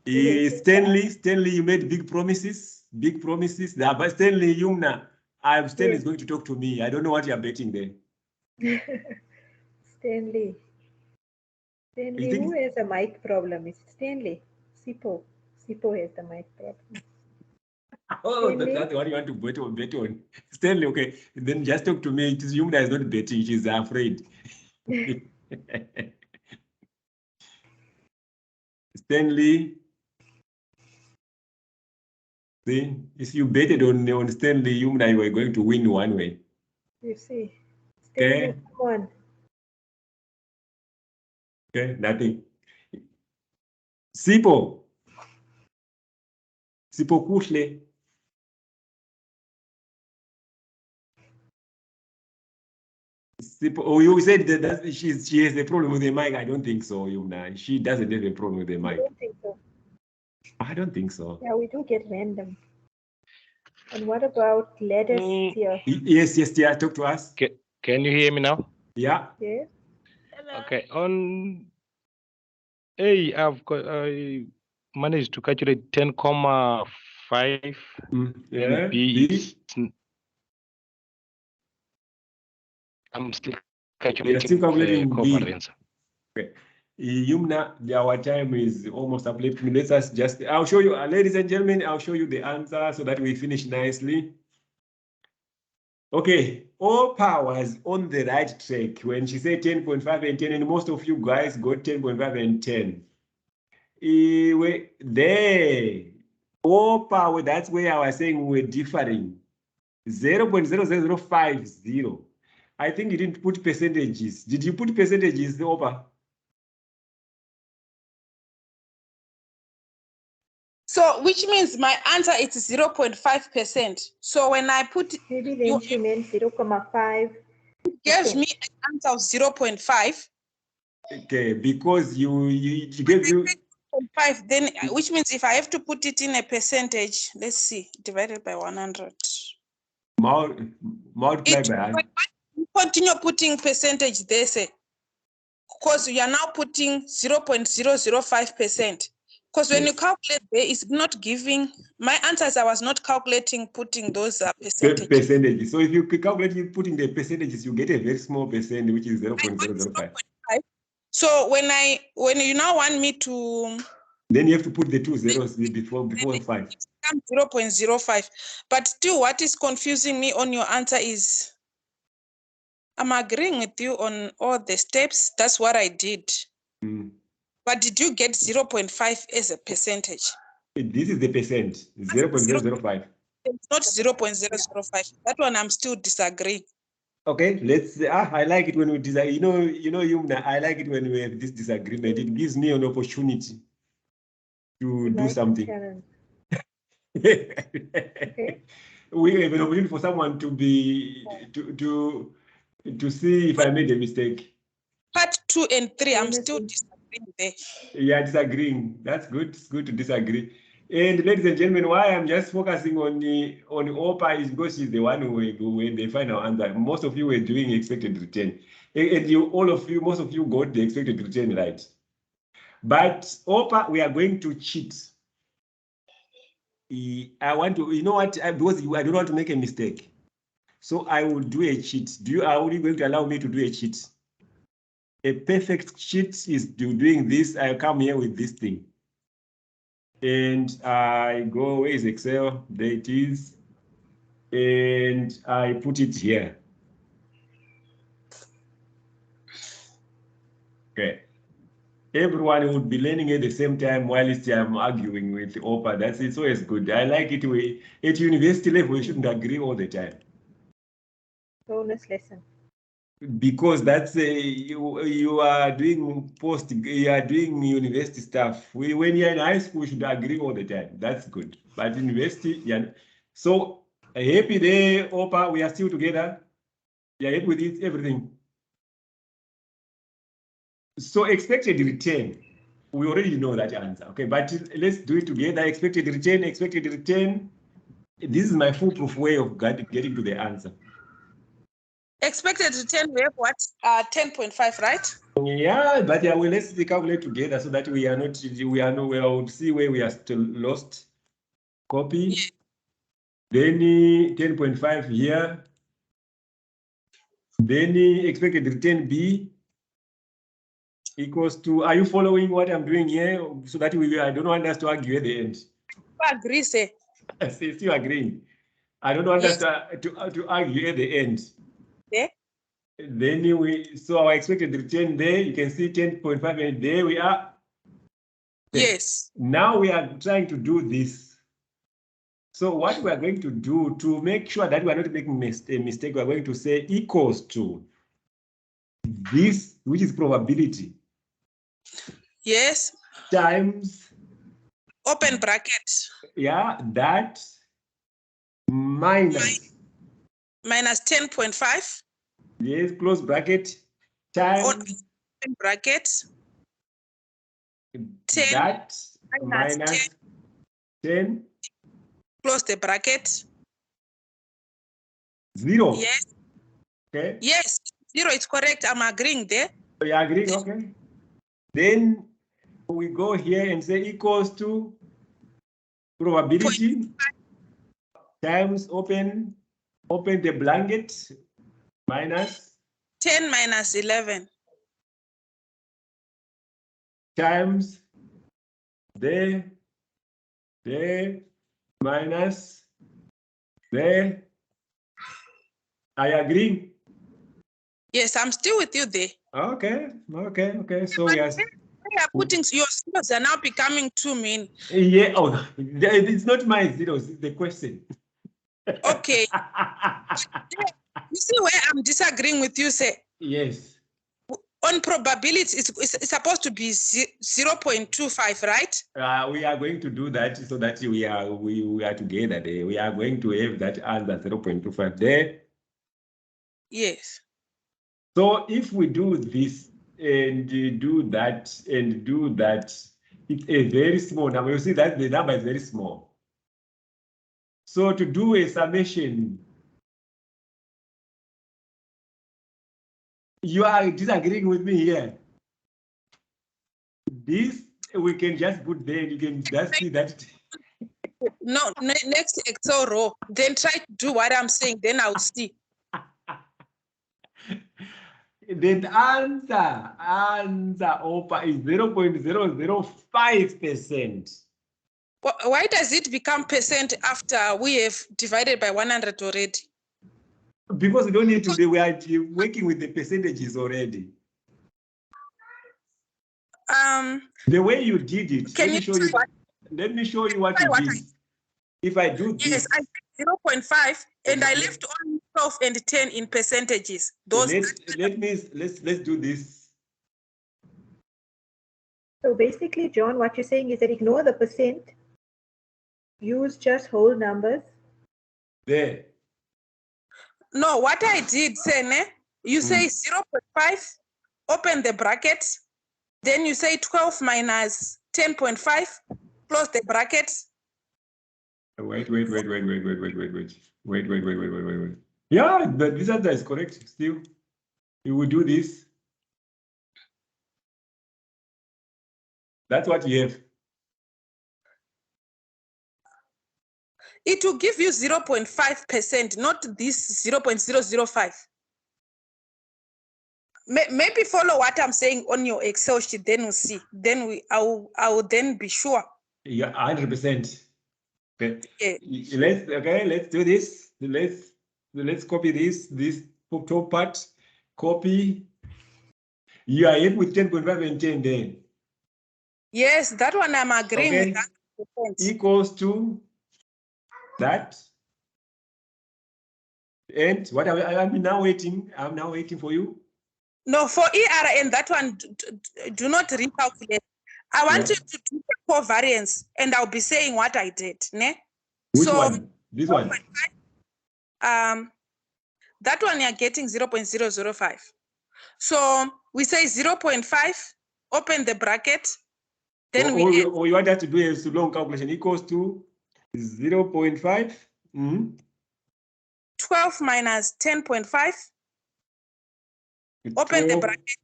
Stanley, you made big promises. Big promises. But Stanley, Yumna, Stanley is going to talk to me. I don't know what you're betting there. Stanley, who has a mic problem? Is it Stanley? Sipo has the mic problem. Oh, that's what you want to bet on. Stanley, okay. Then just talk to me. It is Yumna is not betting. She's afraid. Stanley. See, if you betted on Stanley, Yumna, you were going to win one way. You see. Stanley, come on. Okay, nothing. Sipo Kushle. Oh, you said that she has a problem with the mic. I don't think so, Yumna. She doesn't have a problem with the mic. I don't think so. I don't think so. Yeah, we do get random. And what about letters here? Yes, yeah. Talk to us. Can you hear me now? Yeah. Yes. Okay. On A, I managed to calculate 10.5. Yeah. B is, I'm still calculating the covariance. Okay. Yumna, our time is almost up. I'll show you, ladies and gentlemen, I'll show you the answer so that we finish nicely. Okay, all powers on the right track when she said 10.5 and 10, and most of you guys got 10.5 and 10. There, all power, that's where I was saying we're differing. 0.0050. I think you didn't put percentages. Did you put percentages, Opa? So which means my answer is 0.5%. So when I put maybe then she meant 0.5. Gives me an answer of 0.5. Okay, because you gave you 0.5, then which means if I have to put it in a percentage, let's see, divided by 100. Multiply by continue putting percentage there, say, because you are now putting 0.005%. Because when you calculate there, it's not giving my answers. I was not calculating putting those percentages. So if you calculate you putting the percentages, you get a very small percent, which is 0.005. So when you now want me to, then you have to put the 2 zeros before 5. 0.05. But still, what is confusing me on your answer is I'm agreeing with you on all the steps. That's what I did. But did you get 0.5 as a percentage? This is the percent, 0.005. It's not 0.005. That one I'm still disagreeing. Okay, let's. I like it when we disagree. Yumna, I like it when we have this disagreement. It gives me an opportunity to do something. Okay. We have an opportunity for someone to be to see if I made a mistake. Part 2 and 3, I'm still disagreeing there. Yeah, disagreeing. That's good. It's good to disagree. And ladies and gentlemen, why I'm just focusing on Opa is because she's the one who when the final answer. Most of you were doing expected return, and most of you got the expected return right. But Opa, we are going to cheat. I want to, you know what? Because I don't want to make a mistake, so I will do a cheat. Are you going to allow me to do a cheat? A perfect cheat is doing this. I come here with this thing. And I go, where is Excel? There it is. And I put it here. Okay. Everyone would be learning at the same time whilst I'm arguing with Opa. It's always good. I like it. At university level, we shouldn't agree all the time. Bonus lesson. Because that's you are doing university stuff. When you're in high school, we should agree all the time. That's good. But university, yeah. So happy day, Opa. We are still together. Yeah, happy with it, everything. So expected return. We already know that answer. Okay, but let's do it together. Expected return. This is my foolproof way of getting to the answer. Expected return, we have what? 10.5, right? Yeah, but yeah, let's calculate together so that we will see where we are still lost. Copy. Then 10.5 here. Then expected return B equals to, are you following what I'm doing here? So that I don't want us to argue at the end. I agree, say. Still agreeing. I don't want us to argue at the end. Yeah. Then so our expected return there, you can see 10.5, and there we are. Yes. Now we are trying to do this. So what we are going to do to make sure that we are not making a mistake, we are going to say equals to this, which is probability. Yes. Times. Open bracket. Yeah, that minus 10.5. Yes, close bracket. Times. Open bracket. 10 that minus 10. Close the bracket. 0. Yes. Okay. Yes, 0 is correct. I'm agreeing there. So you agreeing? Okay. Then we go here and say equals to probability times open the blanket minus 10 minus 11 times the minus the. I agree. Yes, I'm still with you there. Okay. So we are putting your zeros are now becoming too mean. Yeah. Oh, it's not my zeros. It's the question. Okay. You see where I'm disagreeing with you, say? Yes. On probability, it's supposed to be 0.25, right? We are going to do that so that we are together there. We are going to have that answer 0.25 there. Yes. So if we do this and do that and do that, it's a very small number. You see that the number is very small. So to do a summation, you are disagreeing with me here. This we can just put there. You can just see that. No, next Excel row. Then try to do what I'm saying. Then I'll see. The answer OPA is 0.005%. Why does it become percent after we have divided by 100 already? Because we don't need to, we are working with the percentages already. The way you did it, let me show you. Let me show you what you did. If I do this. Yes, I did 0.5 and I left only 12 and 10 in percentages. Those let's do this. So basically, John, what you're saying is that ignore the percent, use just whole numbers. There. No, what I did, Sene, you say 0.5, open the bracket, then you say 12 minus 10.5, close the bracket. Wait. Yeah, this answer is correct. Still, you will do this. That's what you have. It will give you 0.5%, not this 0.005. Maybe follow what I'm saying on your Excel sheet, then we'll see. Then I will then be sure. Yeah, 100%. Okay. Yeah. Let's do this. Let's copy this top part. Copy. You are in with 10.5 and 10 then. Yes, that one I'm agreeing with that. Equals to that. And what I'm now waiting. I'm now waiting for you. No, for ERN, that one, do not recalculate. I want you to do the covariance, and I'll be saying what I did. Ne? Which one? This one? That one you're getting 0.005. So we say 0.5, open the bracket. Then we want us to do a long calculation equals to 0.5. 12 minus 10.5. Open the bracket.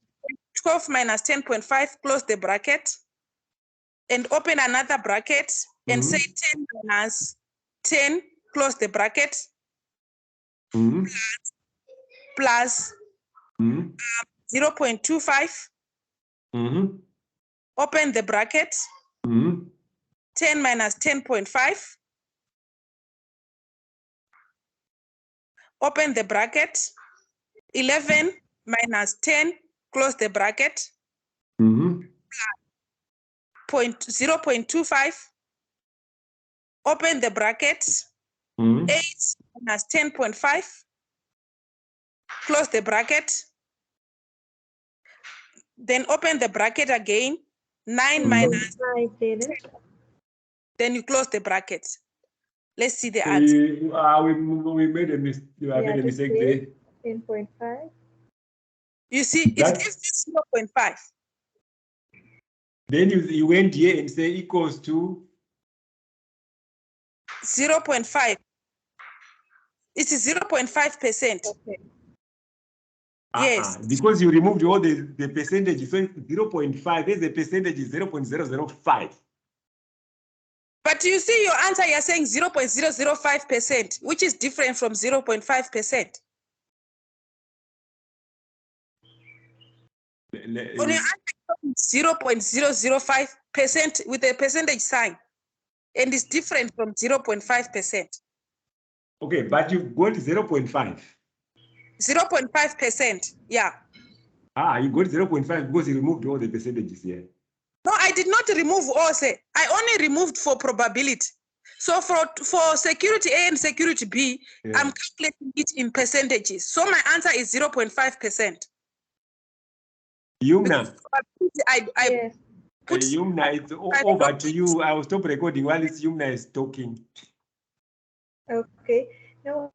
12 minus 10.5, close the bracket. And open another bracket and say 10 minus 10, close the bracket. Plus 0.25. Open the bracket. 10 minus 10.5. Open the bracket. 11 minus 10, close the bracket. 0.25. Open the bracket. 8 minus 10.5. Close the bracket. Then open the bracket again. 9 minus. Then you close the bracket. Let's see the answer. We made a mistake there. 10.5. You see, it gives you 0.5. Then you went here and say equals to 0.5. It is 0.5%. Okay. Yes. Because you removed all the percentage, so it's 0.5. There's the percentage is 0.005. But you see your answer, you're saying 0.005%, which is different from 0.5%. On your answer, 0.005% with a percentage sign, and it's different from 0.5%. Okay, but you've got 0.5. 0.5%, yeah. You got 0.5 because you removed all the percentages here. No, I did not remove all. I only removed for probability. So for security A and security B, Yeah. I'm calculating it in percentages. So my answer is 0.5%. Yumna. I put Yumna, it's over to you. I'll stop recording while Yumna is talking. Okay. Now,